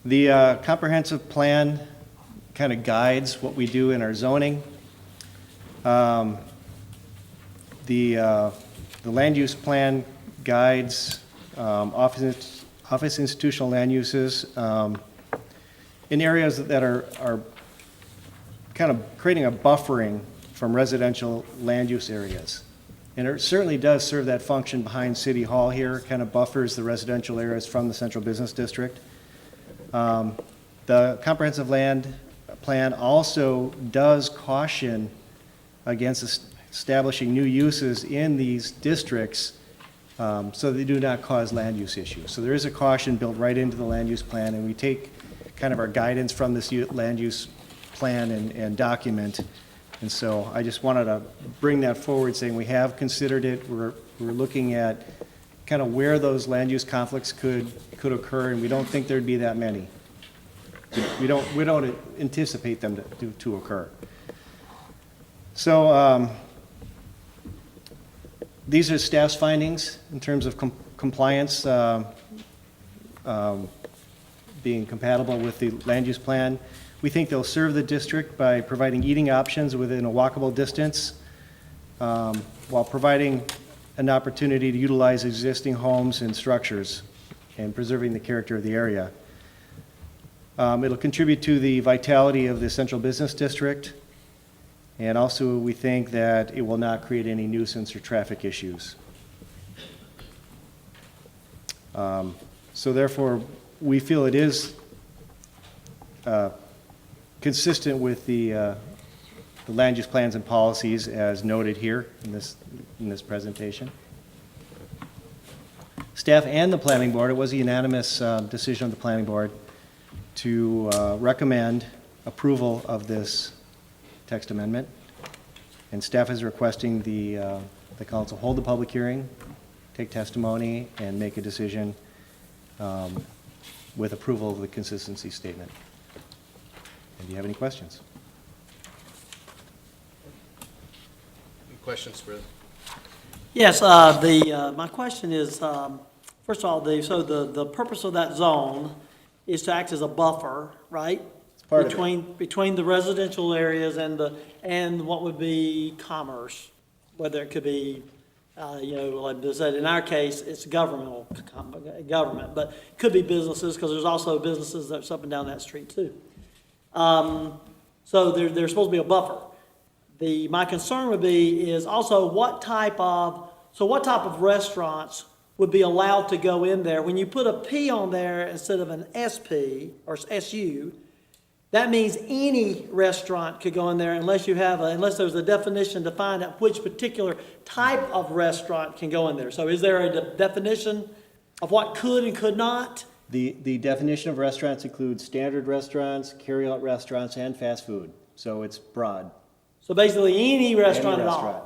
The comprehensive plan kind of guides what we do in our zoning. The land use plan guides office institutional land uses in areas that are kind of creating a buffering from residential land use areas. And it certainly does serve that function behind City Hall here, kind of buffers the residential areas from the central business district. The comprehensive land plan also does caution against establishing new uses in these districts so they do not cause land use issues. So there is a caution built right into the land use plan, and we take kind of our guidance from this land use plan and document. And so I just wanted to bring that forward, saying we have considered it. We're looking at kind of where those land use conflicts could occur, and we don't think there'd be that many. We don't anticipate them to occur. So these are staff's findings in terms of compliance being compatible with the land use plan. We think they'll serve the district by providing eating options within a walkable distance while providing an opportunity to utilize existing homes and structures and preserving the character of the area. It'll contribute to the vitality of the central business district, and also we think that it will not create any nuisance or traffic issues. So therefore, we feel it is consistent with the land use plans and policies as noted here in this presentation. Staff and the planning board, it was a unanimous decision of the planning board to recommend approval of this text amendment. And staff is requesting the council hold the public hearing, take testimony, and make a decision with approval of the consistency statement. And do you have any questions? Any questions for? Yes, my question is, first of all, the purpose of that zone is to act as a buffer, right? Part between the residential areas and what would be commerce, whether it could be, like I said, in our case, it's government, but it could be businesses, because there's also businesses that's up and down that street too. So there's supposed to be a buffer. My concern would be is also what type of restaurants would be allowed to go in there. When you put a P on there instead of an SP or SU, that means any restaurant could go in there unless unless there's a definition to find out which particular type of restaurant can go in there. So is there a definition of what could and could not? The definition of restaurants includes standard restaurants, carry-out restaurants, and fast food. So it's broad. So basically any restaurant Any at restaurant.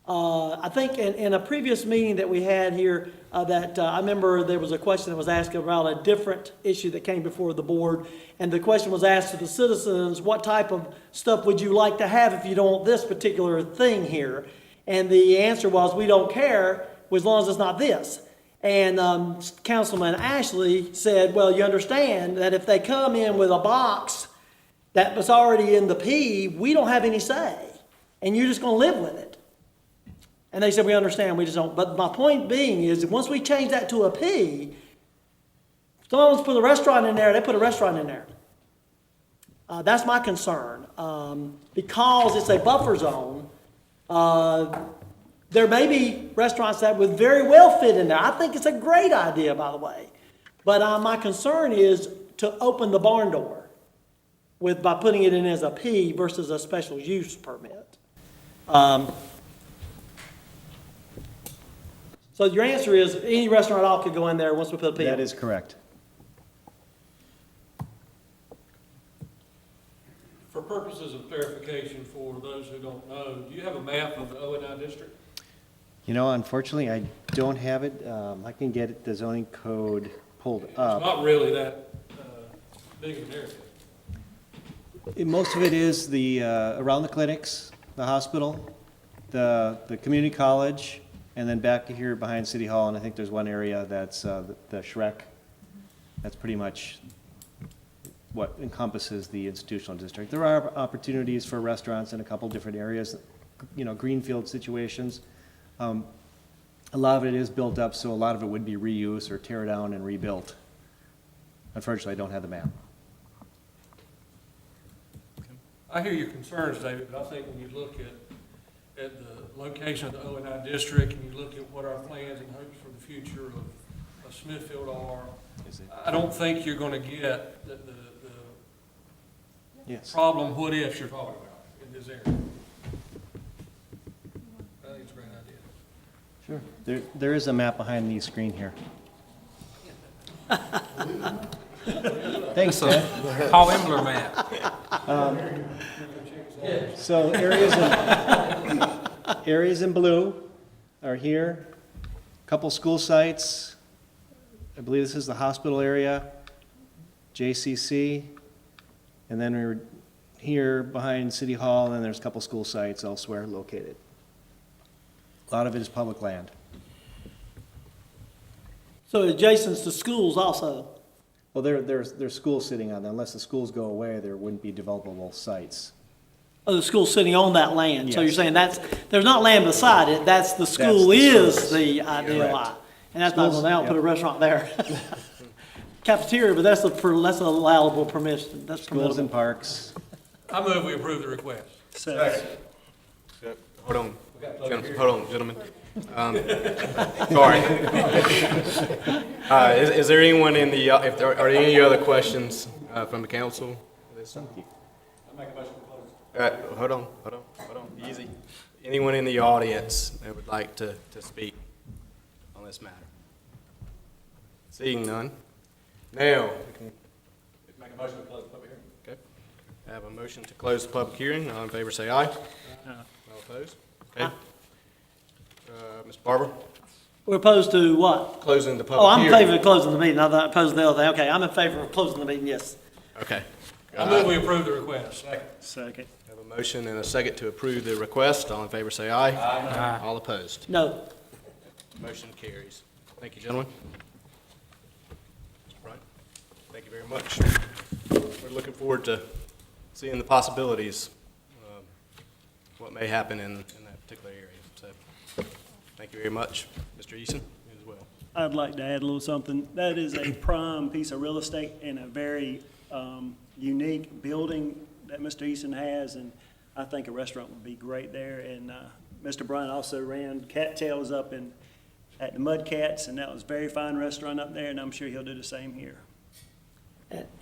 all. I think in a previous meeting that we had here, I remember there was a question that was asked about a different issue that came before the board. And the question was asked to the citizens, what type of stuff would you like to have if you don't want this particular thing here? And the answer was, we don't care as long as it's not this. And Councilman Ashley said, well, you understand that if they come in with a box that was already in the P, we don't have any say. And you're just going to live with it. And they said, we understand, we just don't. But my point being is that once we change that to a P, if someone wants to put a restaurant in there, they put a restaurant in there. That's my concern. Because it's a buffer zone, there may be restaurants that would very well fit in there. I think it's a great idea, by the way. But my concern is to open the barn door by putting it in as a P versus a special use permit. So your answer is any restaurant at all could go in there once we put a P on it? That is correct. For purposes of clarification for those who don't know, do you have a map of the O&I district? You know, unfortunately, I don't have it. I can get the zoning code pulled It's up. not really that big of an area. Most of it is around the clinics, the hospital, the community college, and then back here behind City Hall, and I think there's one area that's the Shrek. That's pretty much what encompasses the institutional district. There are opportunities for restaurants in a couple different areas, greenfield situations. A lot of it is built up, so a lot of it would be reused or tear down and rebuilt. Unfortunately, I don't have the map. I hear your concerns, David, but I think when you look at the location of the O&I district and you look at what our plans and hopes for the future of Smithfield are, I don't think you're going to get the Yes. problem what ifs you're talking about in this area. I think it's a great idea. Sure. There is a map behind the screen here. Thanks, Ted. Paul Embler map. So areas in blue are here. Couple school sites. I believe this is the hospital area, JCC. And then we're here behind City Hall, and then there's a couple school sites elsewhere located. A lot of it is public land. So adjacent to schools also? Well, there's schools sitting on there. Unless the schools go away, there wouldn't be developable sites. Oh, the school's sitting on that land. So Yes. you're saying there's not land beside it, the school the is service. the ideal Correct. lot. And that's not Schools, going to put a yep. restaurant there. Cafeteria, but that's an allowable permission. That's Schools and permissible. parks. I move we approve the request. So, Hold on, gentlemen. Sorry. Is there anyone in the, if there are any other questions from the council? Hold on, easy. Anyone in the audience that would like to speak on this matter? Seeing none. Now, we can Make a motion to close the public hearing. okay. I have a motion to close the public hearing. All in favor, say aye. All opposed? Okay. Ms. Barber, We're opposed to what? closing the Oh, public I'm in hearing. favor of closing the meeting. I'm not opposed to the other thing. Okay, I'm in favor of closing the meeting, yes. Okay. I move we approve the request. second. I have a motion and a second to approve the request. All in favor, say aye. Aye. All opposed? No. Motion carries. Thank you, gentlemen. Mr. Bryant, thank you very much. We're looking forward to seeing the possibilities, what may happen in that particular area. So, thank you very much. Mr. Eason, you as well. I'd like to add a little something. That is a prime piece of real estate and a very unique building that Mr. Easton has, and I think a restaurant would be great there. And Mr. Bryant also ran Cattails up at the Mud Cats, and that was a very fine restaurant up there, and I'm sure he'll do the same here.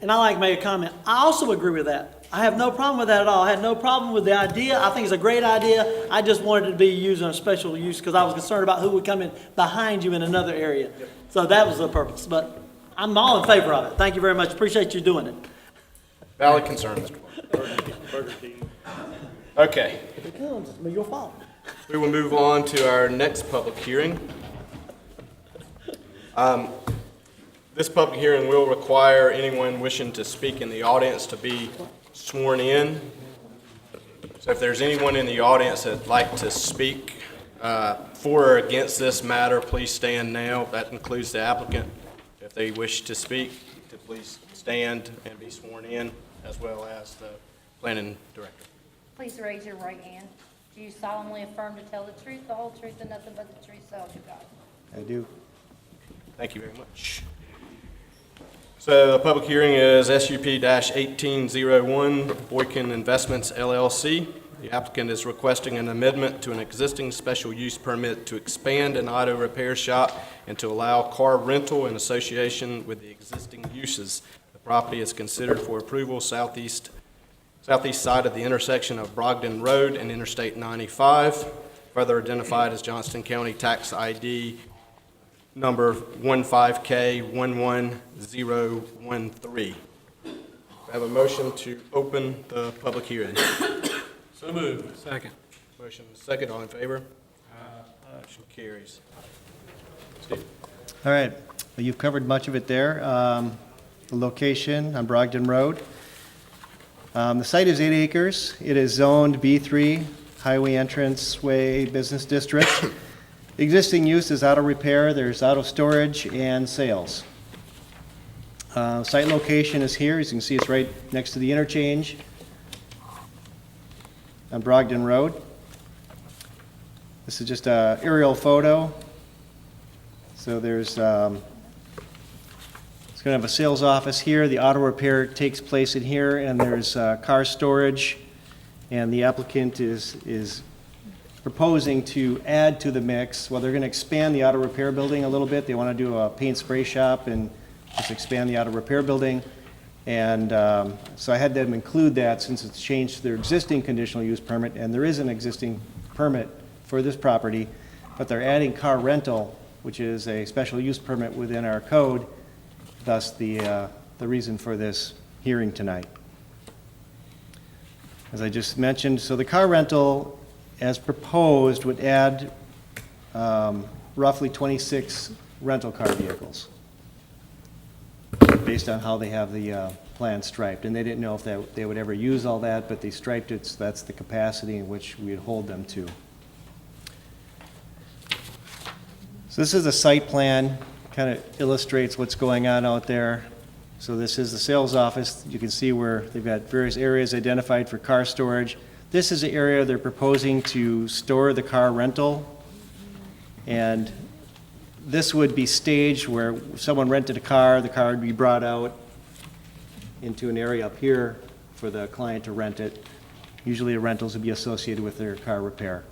and I like to make a comment, I also agree with that. I have no problem with that at all. I had no problem with the idea. I think it's a great idea. I just wanted it to be used on a special use because I was concerned about who would come in behind you in another area. So that was the purpose, but I'm all in favor of it. Thank you very much. Appreciate you doing it. Valid concern, Mr. Burger King. Okay, If it comes, it's your fault. we will move on to our next public hearing. This public hearing will require anyone wishing to speak in the audience to be sworn in. So if there's anyone in the audience that'd like to speak for or against this matter, please stand now. That includes the applicant. If they wish to speak, to please stand and be sworn in, as well as the planning director. Please raise your right hand. Do you solemnly affirm to tell the truth, the whole truth, and nothing but the truth, so help you God? I do. Thank you very much. So the public hearing is SUP-1801, Boykin Investments LLC. The applicant is requesting an amendment to an existing special use permit to expand an auto repair shop and to allow car rental in association with the existing uses. The property is considered for approval southeast side of the intersection of Brogdon Road and Interstate 95, further identified as Johnston County Tax ID number 15K11013. I have a motion to open the public hearing. So moved. Second. Motion second, all in favor? Motion carries. Steve? All right, well, you've covered much of it there. The location on Brogdon Road. The site is 8 acres. It is zoned B3, Highway Entrance Way Business District. The existing use is auto repair, there's auto storage and sales. Site location is here. As you can see, it's right next to the interchange on Brogdon Road. This is just an aerial photo. So there's, it's going to have a sales office here. The auto repair takes place in here, and there's car storage. And the applicant is proposing to add to the mix. Well, they're going to expand the auto repair building a little bit. They want to do a paint spray shop and just expand the auto repair building. And so I had them include that since it's changed their existing conditional use permit, and there is an existing permit for this property, but they're adding car rental, which is a special use permit within our code, thus the reason for this hearing tonight. As I just mentioned, so the car rental, as proposed, would add roughly 26 rental car vehicles, based on how they have the plan striped. And they didn't know if they would ever use all that, but they striped it, so that's the capacity in which we would hold them to. So this is a site plan, kind of illustrates what's going on out there. So this is the sales office. You can see where they've got various areas identified for car storage. This is the area they're proposing to store the car rental. And this would be staged where if someone rented a car, the car would be brought out into an area up here for the client to rent it. Usually the rentals would be associated with their car repair.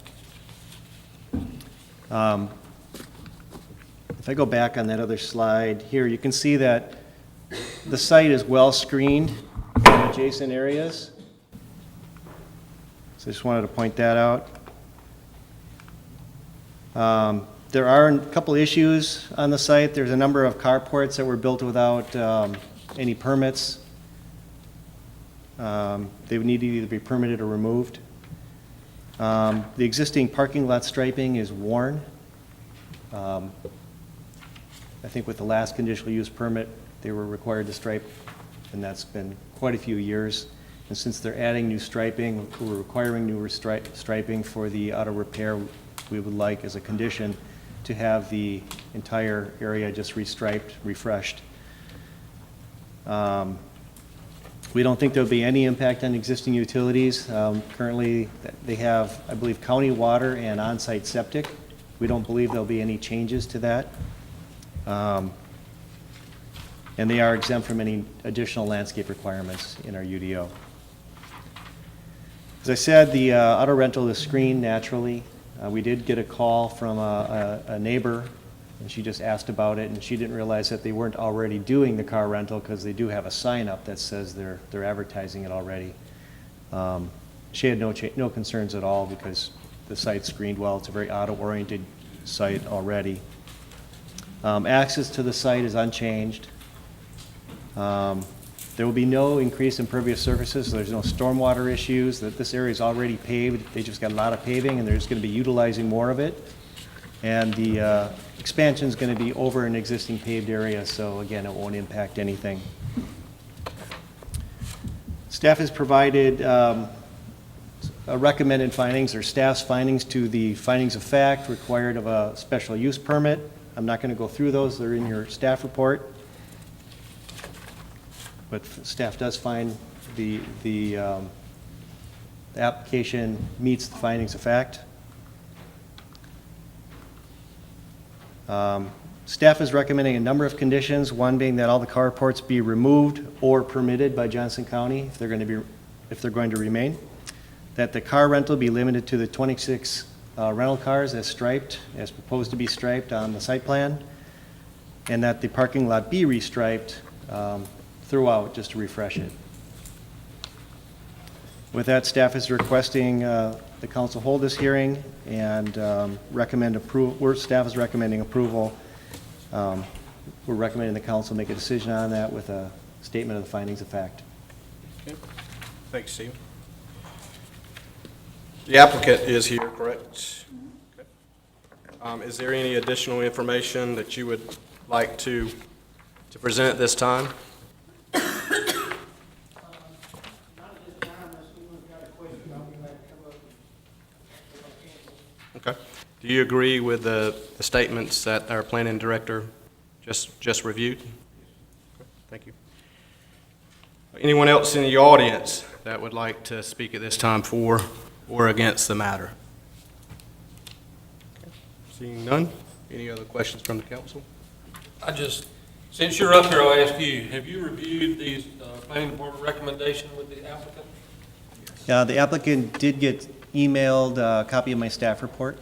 If I go back on that other slide here, you can see that the site is well screened in adjacent areas. So I just wanted to point that out. There are a couple issues on the site. There's a number of carports that were built without any permits. They would need to either be permitted or removed. The existing parking lot striping is worn. I think with the last conditional use permit, they were required to stripe, and that's been quite a few years. And since they're adding new striping, we're requiring new striping for the auto repair, we would like as a condition to have the entire area just restriped, refreshed. We don't think there'll be any impact on existing utilities. Currently, they have, I believe, county water and on-site septic. We don't believe there'll be any changes to that. And they are exempt from any additional landscape requirements in our UDO. As I said, the auto rental is screened naturally. We did get a call from a neighbor And she just asked about it, and she didn't realize that they weren't already doing the car rental because they do have a sign up that says they're advertising it already. She had no concerns at all because the site's screened well. It's a very auto-oriented site already. Access to the site is unchanged. There will be no increase in impervious surfaces, so there's no stormwater issues. That this area is already paved. They just got a lot of paving, and they're just going to be utilizing more of it. And the expansion is going to be over an existing paved area, so again, it won't impact anything. Staff has provided recommended findings or staff's findings to the findings of fact required of a special use permit. I'm not going to go through those. They're in your staff report. But staff does find the application meets the findings of fact. Staff is recommending a number of conditions, one being that all the carports be removed or permitted by Johnson County if they're going to remain. That the car rental be limited to the 26 rental cars as proposed to be striped on the site plan, and that the parking lot be restriped throughout just to refresh it. With that, staff is requesting the council hold this hearing and recommend approval. Staff is recommending approval. We're recommending the council make a decision on that with a statement of the findings of fact. Okay. Thanks, Steve. The applicant is here, correct? Okay. Is there any additional information that you would like to present at this time? Okay. Do you agree with the statements that our planning director just reviewed? Okay. Thank you. Anyone else in the audience that would like to speak at this time for or against the matter? Okay. Seeing none, any other questions from the council? Since you're up here, I'll ask you, have you reviewed these planning department recommendation with the applicant? The applicant did get emailed a copy of my staff report.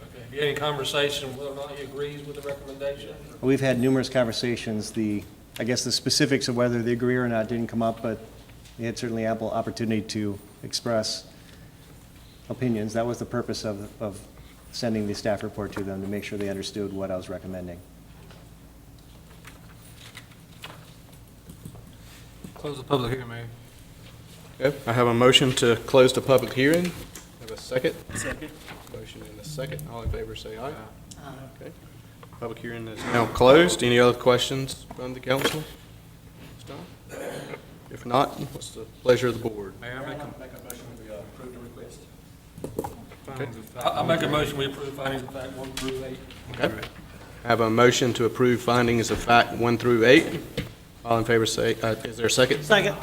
Okay. Have you had any conversation whether or not he agrees with the recommendation? We've had numerous conversations. I guess the specifics of whether they agree or not didn't come up, but they had certainly ample opportunity to express opinions. That was the purpose of sending the staff report to them, to make sure they understood what I was recommending. Close the public hearing, Mayor. Okay, I have a motion to close the public hearing. Have a second? Second. Motion and a second. All in favor, say aye. Aye. Okay. Public hearing is now closed. Any other questions from the council? If not, what's the pleasure of the board? Mayor, I make a motion we approve the request. I make a motion we approve findings of fact 1 through 8. Okay. I have a motion to approve findings of fact 1 through 8. All in favor say, is there a second? Second.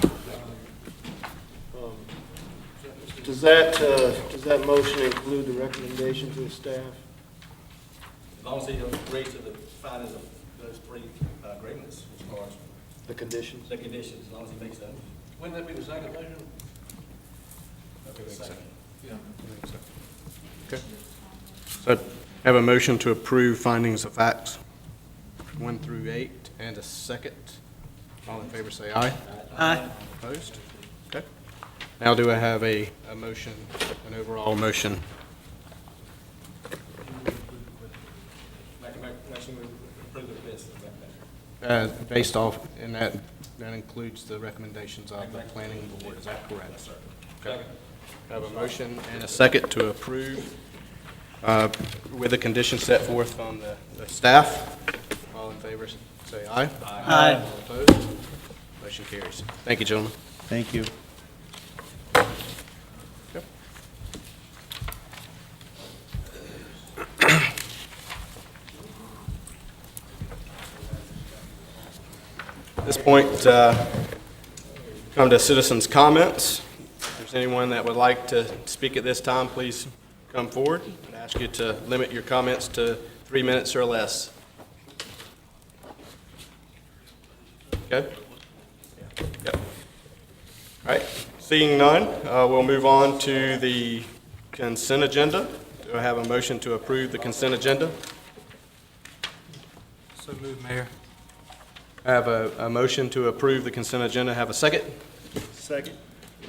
Does that motion include the recommendation to the staff? As long as he agrees to the findings of those three agreements, as far as The conditions? the conditions, as long as he makes those. Wouldn't that be the second motion? Yeah. Okay. So I have a motion to approve findings of facts 1 through 8 and a second. All in favor say aye. Aye. Opposed? Okay. Now do I have a motion, an overall motion? Make a motion we approve the request of that measure. Based off, and that includes the recommendations of the planning board, is that correct? Yes, sir. Okay. I have a motion and a second to approve with the conditions set forth from the staff. All in favor, say aye. Aye. All opposed? Motion carries. Thank you, gentlemen. Thank you. Okay. At this point, come to citizens' comments. If there's anyone that would like to speak at this time, please come forward. I'd ask you to limit your comments to 3 minutes or less. Okay? Yep. All right. Seeing none, we'll move on to the consent agenda. Do I have a motion to approve the consent agenda? So moved, Mayor. I have a motion to approve the consent agenda. Have a second? Second.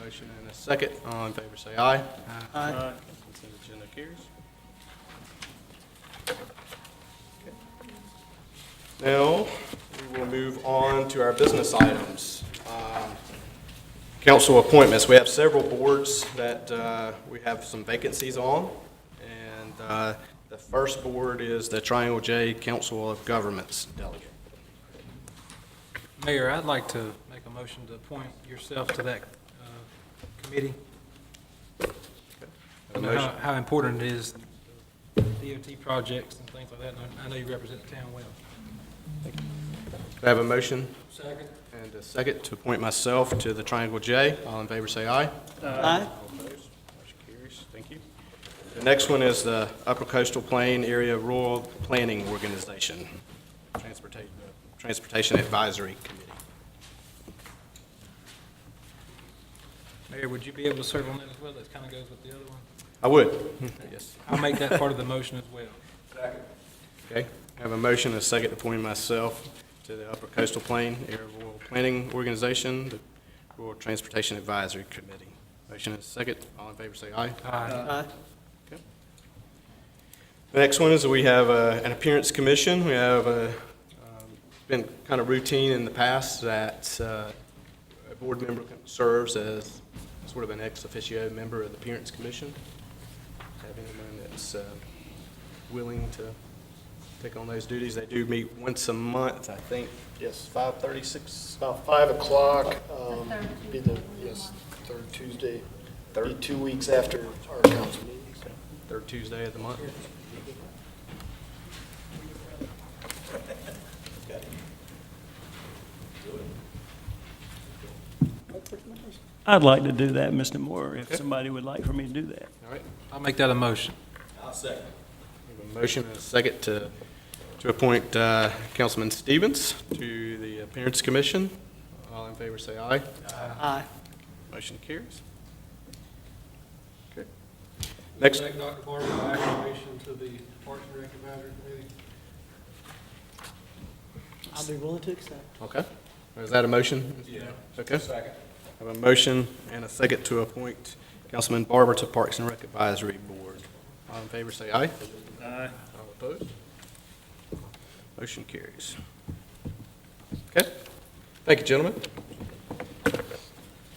Motion and a second. All in favor say aye. Aye. Consent agenda carries. Now, we will move on to our business items. Council appointments. We have several boards that we have some vacancies on. And the first board is the Triangle J Council of Governments delegate. Mayor, I'd like to make a motion to appoint yourself to that committee. I know how important it is, DOT projects and things like that, and I know you represent the town well. I have a motion Second. and a second to appoint myself to the Triangle J. All in favor say aye. Aye. All opposed? Motion carries. Thank you. The next one is the Upper Coastal Plain Area Rural Planning Organization, Transportation Advisory Committee. Mayor, would you be able to serve on that as well? That kind of goes with the other one. I would, yes. I'll make that part of the motion as well. Okay, I have a motion and a second to appoint myself to the Upper Coastal Plain Area Rural Planning Organization, the Rural Transportation Advisory Committee. Motion and a second. All in favor say aye. Aye. Okay. The next one is we have an appearance commission. We have been kind of routine in the past that a board member serves as sort of an ex officio member of the appearance commission. Have anyone that's willing to take on those duties? They do meet once a month, I think. Yes, 5:36, about 5 o'clock. third Be the, yes, third Tuesday. Be 2 weeks after our council meeting. Third Tuesday of the month. I'd like to do that, Mr. Moore, if Okay. somebody would like for me to do that. All right. I'll make that a motion. We have a motion and a second to appoint Councilman Stevens to the Appearance Commission. All in favor say aye. Aye. Motion carries. Okay. Next, Elect Dr. Barber by acclamation to the Parks and Rec Advisory Committee. I'll be willing to accept. okay. Is that a motion? Yeah. Okay. Second. I have a motion and a second to appoint Councilman Barber to Parks and Rec Advisory Board. All in favor say aye. Aye. All opposed? Motion carries. Okay. Thank you, gentlemen.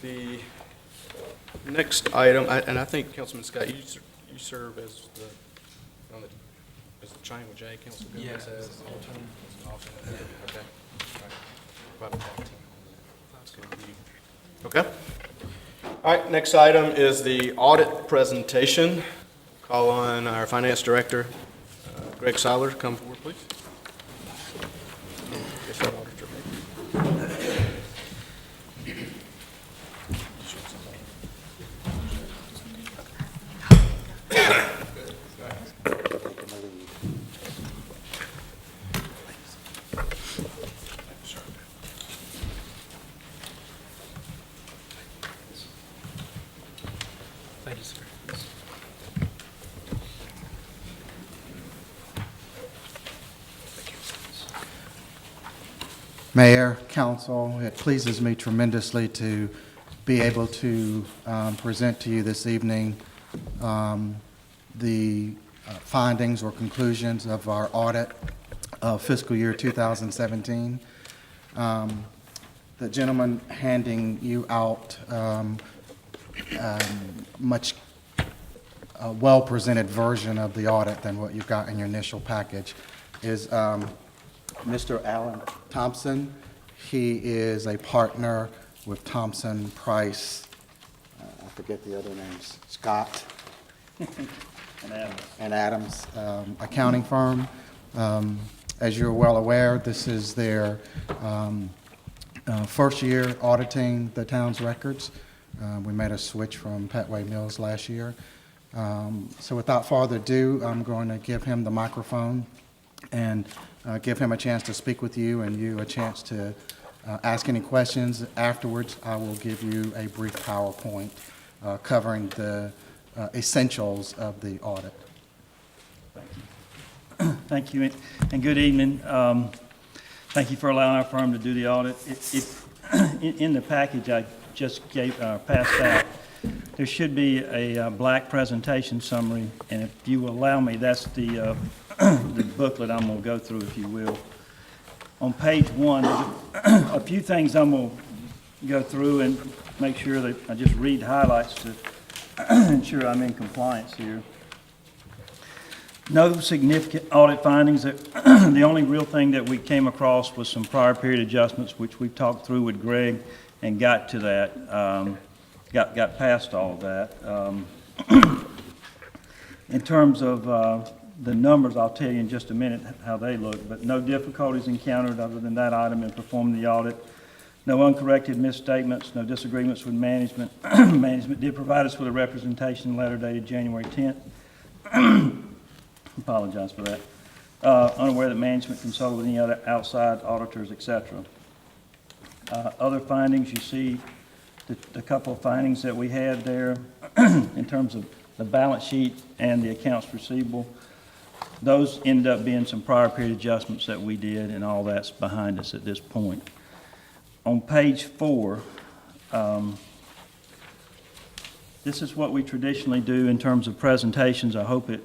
The next item, and I think Councilman Scott, you serve as the Triangle J Council. Yeah. As an alternate. Okay. All right. Quite a long team. That's good for you. Okay. All right, next item is the audit presentation. Call on our finance director, Greg Seiler, to come forward, please. Yes, sir, auditor. Thank you, sir. Mayor, council, it pleases me tremendously to be able to present to you this evening the findings or conclusions of our audit of fiscal year 2017. The gentleman handing you out much well-presented version of the audit than what you've got in your initial package is Mr. Alan Thompson. He is a partner with Thompson Price, I forget the other names, Scott and Adams accounting firm. As you're well aware, this is their first year auditing the town's records. We made a switch from Petway Mills last year. So without further ado, I'm going to give him the microphone and give him a chance to speak with you and you a chance to ask any questions. Afterwards, I will give you a brief PowerPoint covering the essentials of the audit. Thank you, and good evening. Thank you for allowing our firm to do the audit. In the package I just passed out, there should be a black presentation summary, and if you will allow me, that's the booklet I'm going to go through, if you will. On page 1, there's a few things I'm going to go through and make sure that I just read highlights to ensure I'm in compliance here. No significant audit findings. The only real thing that we came across was some prior period adjustments, which we've talked through with Greg and got to that, got past all of that. In terms of the numbers, I'll tell you in just a minute how they look, but no difficulties encountered other than that item in performing the audit. No uncorrected misstatements, no disagreements with management. Management did provide us with a representation letter dated January 10th. Apologize for that. Unaware that management consulted with any other outside auditors, etc. Other findings, you see the couple of findings that we had there in terms of the balance sheet and the accounts receivable. Those end up being some prior period adjustments that we did, and all that's behind us at this point. On page 4, this is what we traditionally do in terms of presentations. I hope it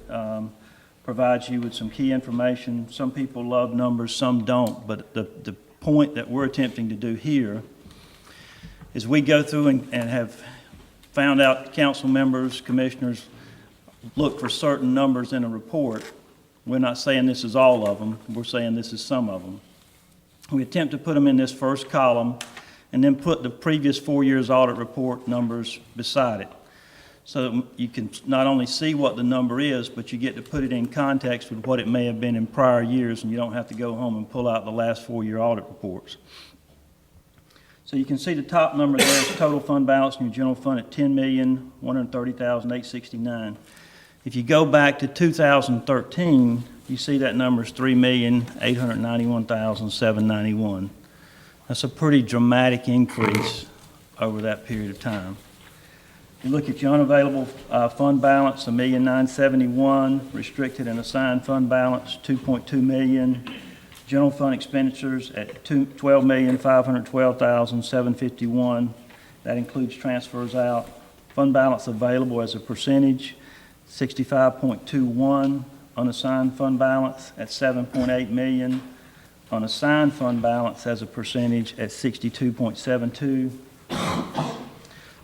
provides you with some key information. Some people love numbers, some don't, but the point that we're attempting to do here is we go through and have found out council members, commissioners look for certain numbers in a report. We're not saying this is all of them, we're saying this is some of them. We attempt to put them in this first column and then put the previous 4 years audit report numbers beside it. So that you can not only see what the number is, but you get to put it in context with what it may have been in prior years, and you don't have to go home and pull out the last 4-year audit reports. So you can see the top number there is total fund balance in your general fund at $10,130,869. If you go back to 2013, you see that number is $3,891,791. That's a pretty dramatic increase over that period of time. You look at your unavailable fund balance, $1,971,000, restricted and assigned fund balance, $2.2 million, general fund expenditures at $12,512,751. That includes transfers out. Fund balance available as a percentage, 65.21. Unassigned fund balance at $7.8 million. Unassigned fund balance as a percentage at 62.72.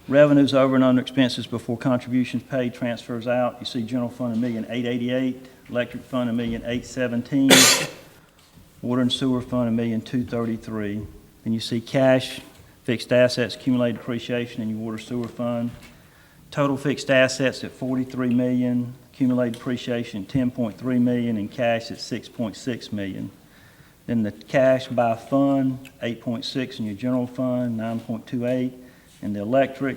Revenues over and under expenses before contributions paid, transfers out. You see general fund $1,888,000, electric fund $1,817,000, water and sewer fund $1,233,000. Then you see cash, fixed assets, accumulated depreciation in your water sewer fund. Total fixed assets at $43 million, accumulated depreciation $10.3 million, and cash at $6.6 million. Then the cash by fund, $8.6 in your general fund, $9.28 in the electric,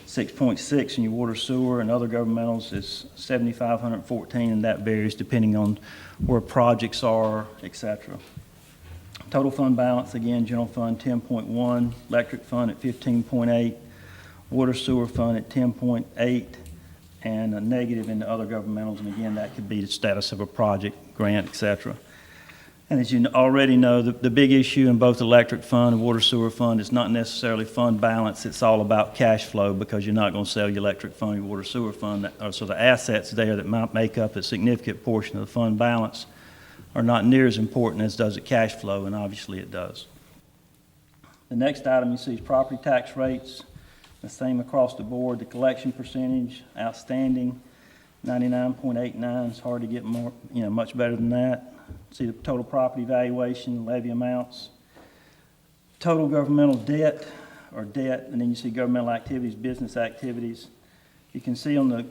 $6.6 in your water sewer, and other governmentals is $7,514, and that varies depending on where projects are, etc. Total fund balance, again, general fund 10.1, electric fund at 15.8, water sewer fund at 10.8, and a negative in the other governmentals, and again, that could be the status of a project, grant, etc. And as you already know, the big issue in both electric fund and water sewer fund is not necessarily fund balance, it's all about cash flow, because you're not going to sell your electric fund, your water sewer fund, so the assets there that might make up a significant portion of the fund balance are not near as important as does the cash flow, and obviously it does. The next item you see is property tax rates, the same across the board. The collection percentage, outstanding, 99.89. It's hard to get more, much better than that. See the total property valuation, levy amounts, total governmental debt, and then you see governmental activities, business activities. You can see on the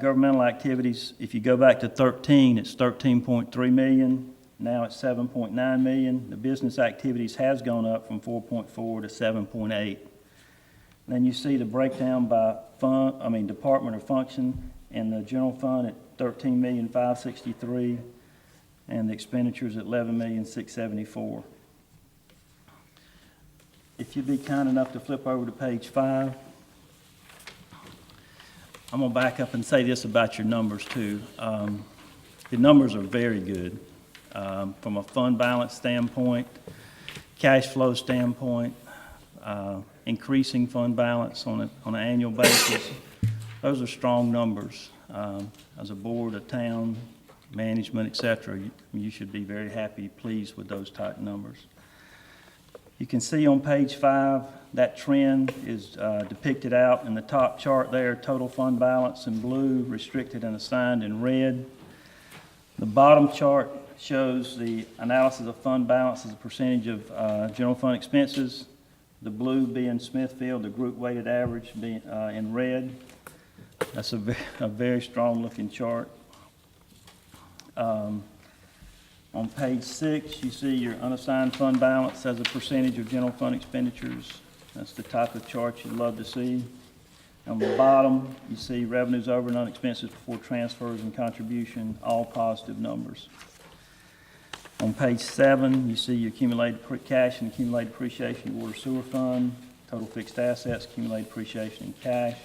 governmental activities, if you go back to 13, it's 13.3 million. Now it's 7.9 million. The business activities has gone up from 4.4 to 7.8. Then you see the breakdown by department or function, and the general fund at 13,563,000, and the expenditures at 11,674,000. If you'd be kind enough to flip over to page 5. I'm going to back up and say this about your numbers too. The numbers are very good. From a fund balance standpoint, cash flow standpoint, increasing fund balance on an annual basis. Those are strong numbers. As a board, a town, management, et cetera, you should be very happy, pleased with those type numbers. You can see on page 5, that trend is depicted out in the top chart there, total fund balance in blue, restricted and assigned in red. The bottom chart shows the analysis of fund balance as a percentage of general fund expenses, the blue being Smithfield, the group weighted average being in red. That's a very strong looking chart. On page 6, you see your unassigned fund balance as a percentage of general fund expenditures. That's the type of chart you'd love to see. On the bottom, you see revenues over and unexpenses before transfers and contribution, all positive numbers. On page 7, you see your accumulated cash and accumulated depreciation of water sewer fund, total fixed assets, accumulated depreciation in cash.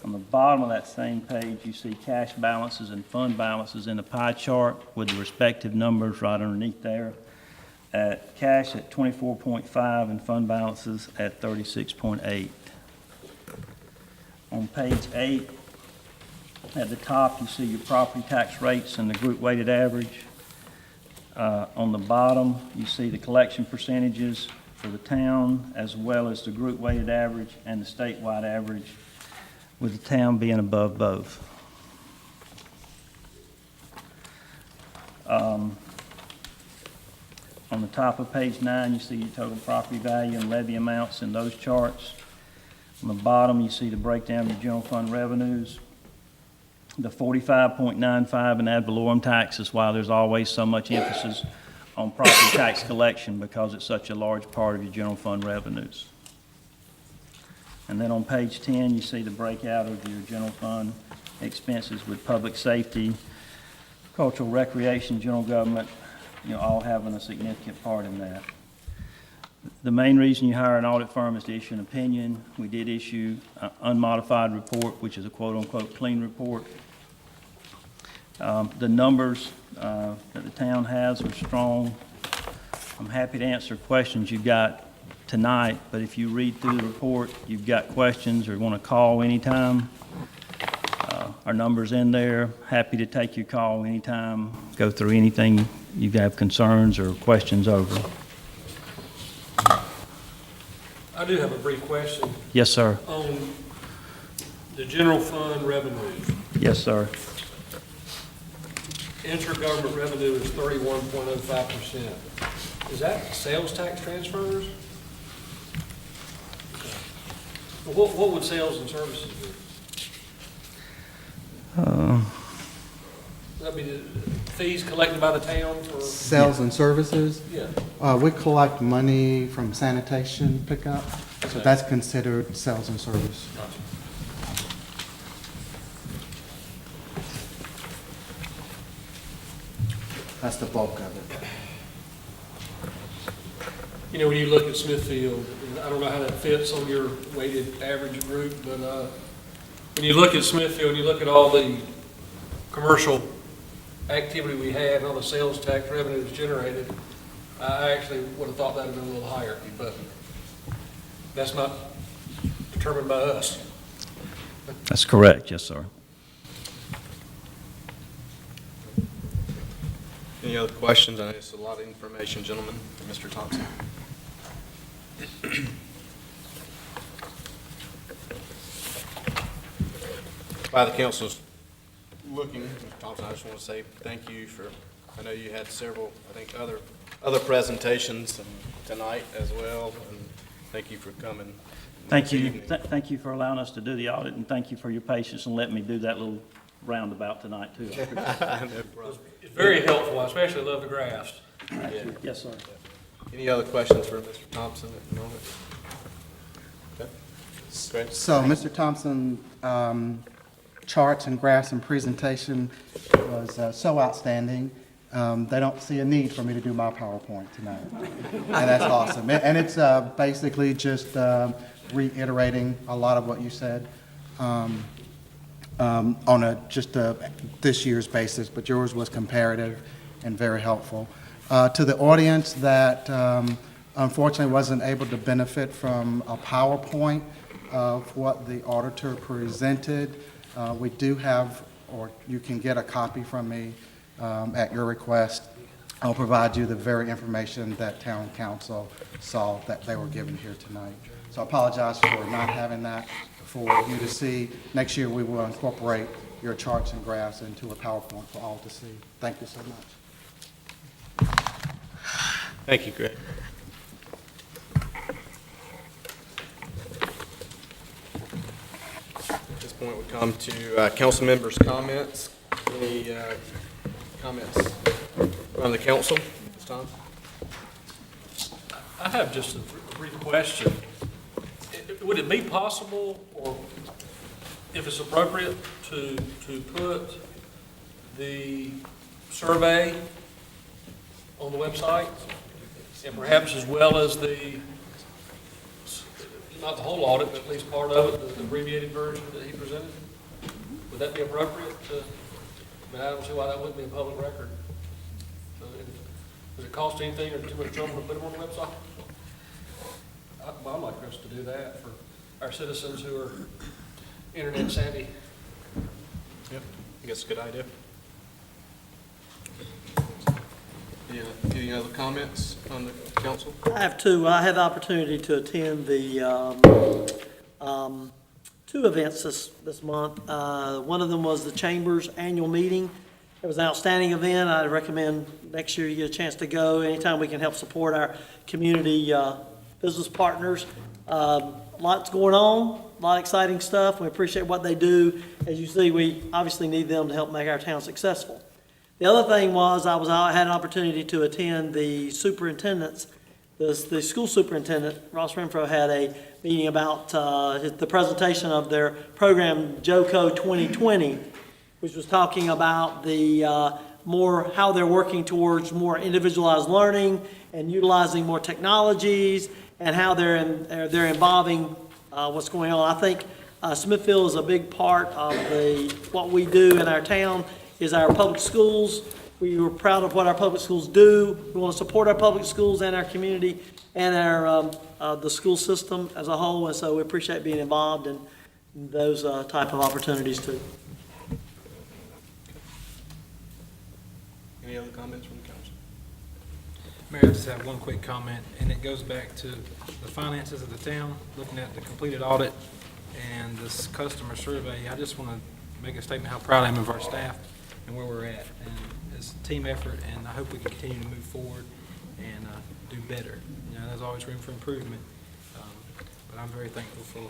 On the bottom of that same page, you see cash balances and fund balances in a pie chart with the respective numbers right underneath there. At cash at 24.5 and fund balances at 36.8. On page 8, at the top, you see your property tax rates and the group weighted average. On the bottom, you see the collection percentages for the town, as well as the group weighted average and the statewide average, with the town being above both. On the top of page 9, you see your total property value and levy amounts in those charts. On the bottom, you see the breakdown of your general fund revenues, the 45.95 in ad valorem taxes, why there's always so much emphasis on property tax collection, because it's such a large part of your general fund revenues. And then on page 10, you see the breakout of your general fund expenses with public safety, cultural recreation, general government, all having a significant part in that. The main reason you hire an audit firm is to issue an opinion. We did issue an unmodified report, which is a quote-unquote clean report. The numbers that the town has are strong. I'm happy to answer questions you've got tonight, but if you read through the report, you've got questions or want to call anytime, our number's in there. Happy to take your call anytime, go through anything you have concerns or questions over. I do have a brief question. Yes, sir. On the general fund revenues. Yes, sir. Intergovernment revenue is 31.05%. Is that sales tax transfers? Well, what would sales and services be? Would that be the fees collected by the town for? Sales and services? Yeah. We collect money from sanitation pickup, so Okay. that's considered sales and service. Gotcha. That's the bulk of it. When you look at Smithfield, and I don't know how that fits on your weighted average group, but when you look at Smithfield, and you look at all the commercial activity we had, and all the sales tax revenues generated, I actually would have thought that would have been a little higher, but that's not determined by us. That's correct, yes, sir. Any other questions? I know it's a lot of information, gentlemen. Mr. Thompson. While the council's looking, Mr. Thompson, I just want to say thank you for, I know you had several, I think, other presentations tonight as well, and thank you for coming. Thank you. this evening. Thank you for allowing us to do the audit, and thank you for your patience and letting me do that little roundabout tonight, too. No problem. It's very helpful. I especially love the graphs. Yeah. Yes, sir. Any other questions for Mr. Thompson at the moment? Okay. Great. So, Mr. Thompson, charts and graphs and presentation was so outstanding. They don't see a need for me to do my PowerPoint tonight. And that's awesome. And it's basically just reiterating a lot of what you said on just this year's basis, but yours was comparative and very helpful. To the audience that unfortunately wasn't able to benefit from a PowerPoint of what the auditor presented. We do have, or you can get a copy from me at your request. I'll provide you the very information that town council saw that they were given here tonight. So I apologize for not having that for you to see. Next year, we will incorporate your charts and graphs into a PowerPoint for all to see. Thank you so much. Thank you, Greg. At this point, we come to council members' comments. Any comments from the council this time? I have just a brief question. Would it be possible, or if it's appropriate, to put the survey on the website? And perhaps as well as the, not the whole audit, but at least part of it, the abbreviated version that he presented? Would that be appropriate to, I mean, I don't see why that wouldn't be a public record. So, does it cost anything or too much trouble to put them on the website? I'd like us to do that for our citizens who are internet savvy. Yep, I think it's a good idea. Any other comments on the council? I have two. I had the opportunity to attend the two events this month. One of them was the Chamber's annual meeting. It was an outstanding event. I recommend next year you get a chance to go. Anytime we can help support our community business partners. Lots going on, a lot of exciting stuff. We appreciate what they do. As you see, we obviously need them to help make our town successful. The other thing was I had an opportunity to attend the superintendent's, the school superintendent, Ross Renfro, had a meeting about the presentation of their program, JOCO 2020, which was talking about the how they're working towards more individualized learning and utilizing more technologies, and how they're involving what's going on. I think Smithfield is a big part of what we do in our town is our public schools. We are proud of what our public schools do. We want to support our public schools and our community and our the school system as a whole, and so we appreciate being involved in those type of opportunities too. Any other comments from the council? Mayor, I just have one quick comment, and it goes back to the finances of the town, looking at the completed audit and this customer survey. I just want to make a statement how proud I am of our staff and where we're at. And it's a team effort, and I hope we can continue to move forward and do better. You know, there's always room for improvement, but I'm very thankful for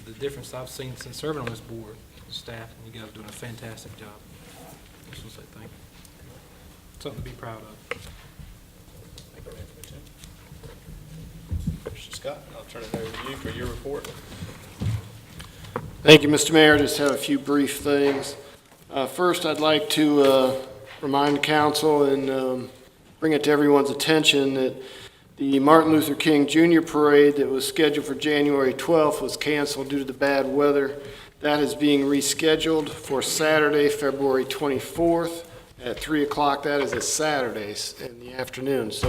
the difference I've seen since serving on this board, staff, and you guys are doing a fantastic job. I just want to say thank you. Something to be proud of. Thank you, Mr. Scott, I'll turn it over to you for your report. Thank you, Mr. Mayor. Just have a few brief things. First, I'd like to remind the council and bring it to everyone's attention that the Martin Luther King Jr. Parade that was scheduled for January 12th was canceled due to the bad weather. That is being rescheduled for Saturday, February 24th at 3 o'clock. That is a Saturday in the afternoon. So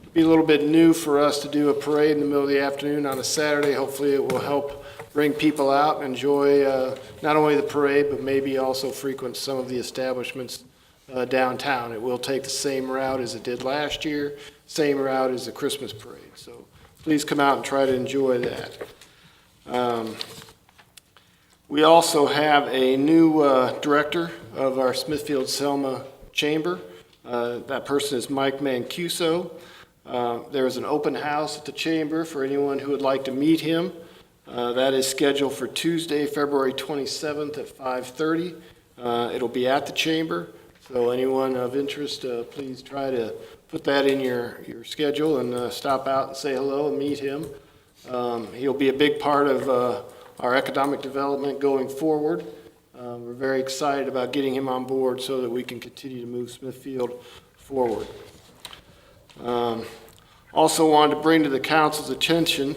it'll be a little bit new for us to do a parade in the middle of the afternoon on a Saturday. Hopefully it will help bring people out and enjoy not only the parade, but maybe also frequent some of the establishments downtown. It will take the same route as it did last year, same route as the Christmas parade. So please come out and try to enjoy that. We also have a new director of our Smithfield Selma Chamber. That person is Mike Mancuso. There is an open house at the Chamber for anyone who would like to meet him. That is scheduled for Tuesday, February 27th at 5:30. It'll be at the Chamber, so anyone of interest, please try to put that in your schedule and stop out and say hello and meet him. He'll be a big part of our economic development going forward. We're very excited about getting him on board so that we can continue to move Smithfield forward. Also wanted to bring to the council's attention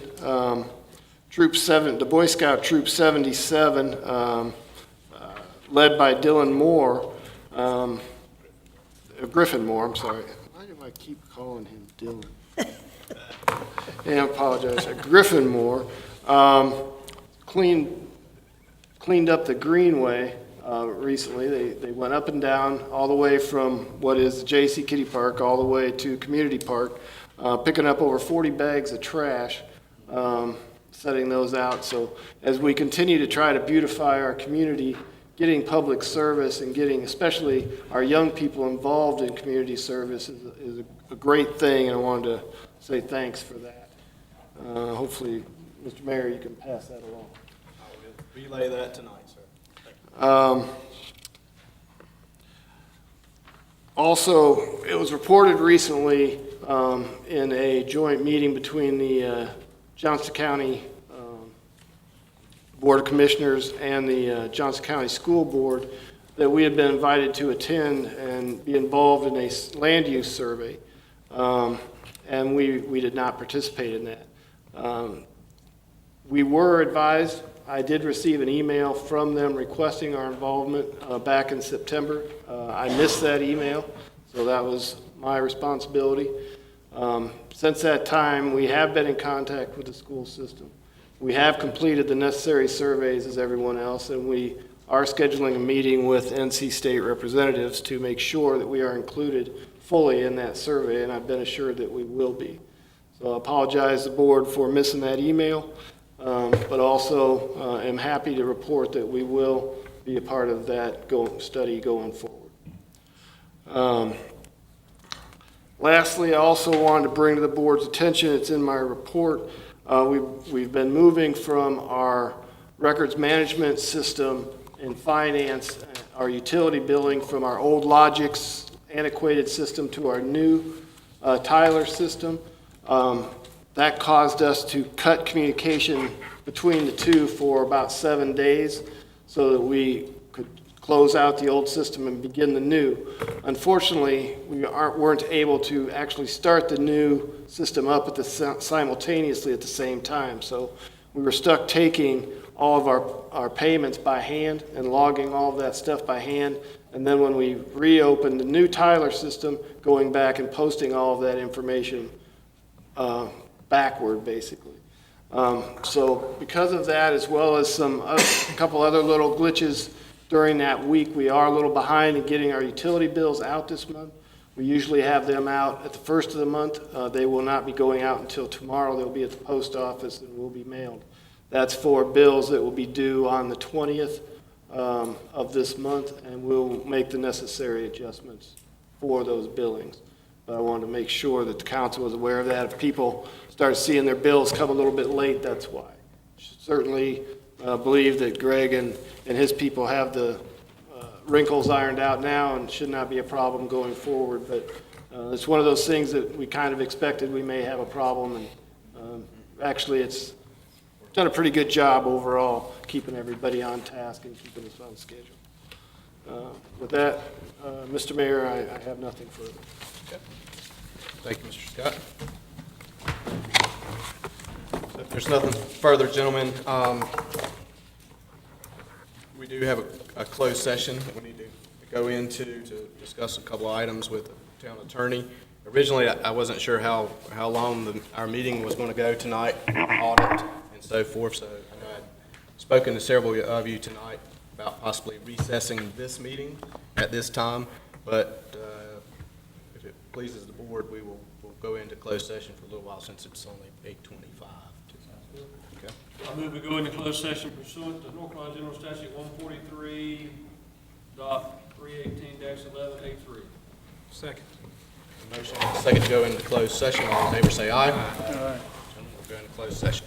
the Boy Scout Troop 77, led by Dylan Moore, Griffin Moore, I'm sorry. Why do I keep calling him Dylan? and I apologize, Griffinmore, cleaned up the greenway recently. They went up and down all the way from what is the J.C. Kitty Park all the way to Community Park, picking up over 40 bags of trash, setting those out. So as we continue to try to beautify our community, getting public service and getting especially our young people involved in community service is a great thing, and I wanted to say thanks for that. Hopefully, Mr. Mayor, you can pass that along. I will relay that tonight, sir. Also, it was reported recently in a joint meeting between the Johnston County Board of Commissioners and the Johnston County School Board that we had been invited to attend and be involved in a land use survey, and we did not participate in that. We were advised, I did receive an email from them requesting our involvement back in September. I missed that email, so that was my responsibility. Since that time, we have been in contact with the school system. We have completed the necessary surveys as everyone else, and we are scheduling a meeting with NC State representatives to make sure that we are included fully in that survey, and I've been assured that we will be. So I apologize to the board for missing that email, but also am happy to report that we will be a part of that study going forward. Lastly, I also wanted to bring to the board's attention, it's in my report, we've been moving from our records management system in finance, our utility billing from our old Logix antiquated system to our new Tyler system. That caused us to cut communication between the two for about 7 days so that we could close out the old system and begin the new. Unfortunately, we weren't able to actually start the new system up simultaneously at the same time. So we were stuck taking all of our payments by hand and logging all of that stuff by hand. And then when we reopened the new Tyler system, going back and posting all of that information backward, basically. So because of that, as well as a couple other little glitches during that week, we are a little behind in getting our utility bills out this month. We usually have them out at the first of the month. They will not be going out until tomorrow. They'll be at the post office and will be mailed. That's for bills that will be due on the 20th of this month, and we'll make the necessary adjustments for those billings. But I wanted to make sure that the council was aware of that. If people start seeing their bills come a little bit late, that's why. Certainly believe that Greg and his people have the wrinkles ironed out now and should not be a problem going forward. But it's one of those things that we kind of expected we may have a problem. And actually, it's done a pretty good job overall, keeping everybody on task and keeping us on schedule. With that, Mr. Mayor, I have nothing further. Okay. Thank you, Mr. Scott. So if there's nothing further, gentlemen, we do have a closed session that we need to go into to discuss a couple of items with the town attorney. Originally, I wasn't sure how long our meeting was going to go tonight, audit and so forth, so I know I'd spoken to several of you tonight about possibly recessing this meeting at this time, but if it pleases the board, we'll go into closed session for a little while since it's only 8:25. Okay. I move we go into closed session pursuant to North Carolina General Statute 143.318-11A3. Second. Motion and a second to go into closed session. All in favor say aye. Aye. Gentlemen, we'll go into closed session.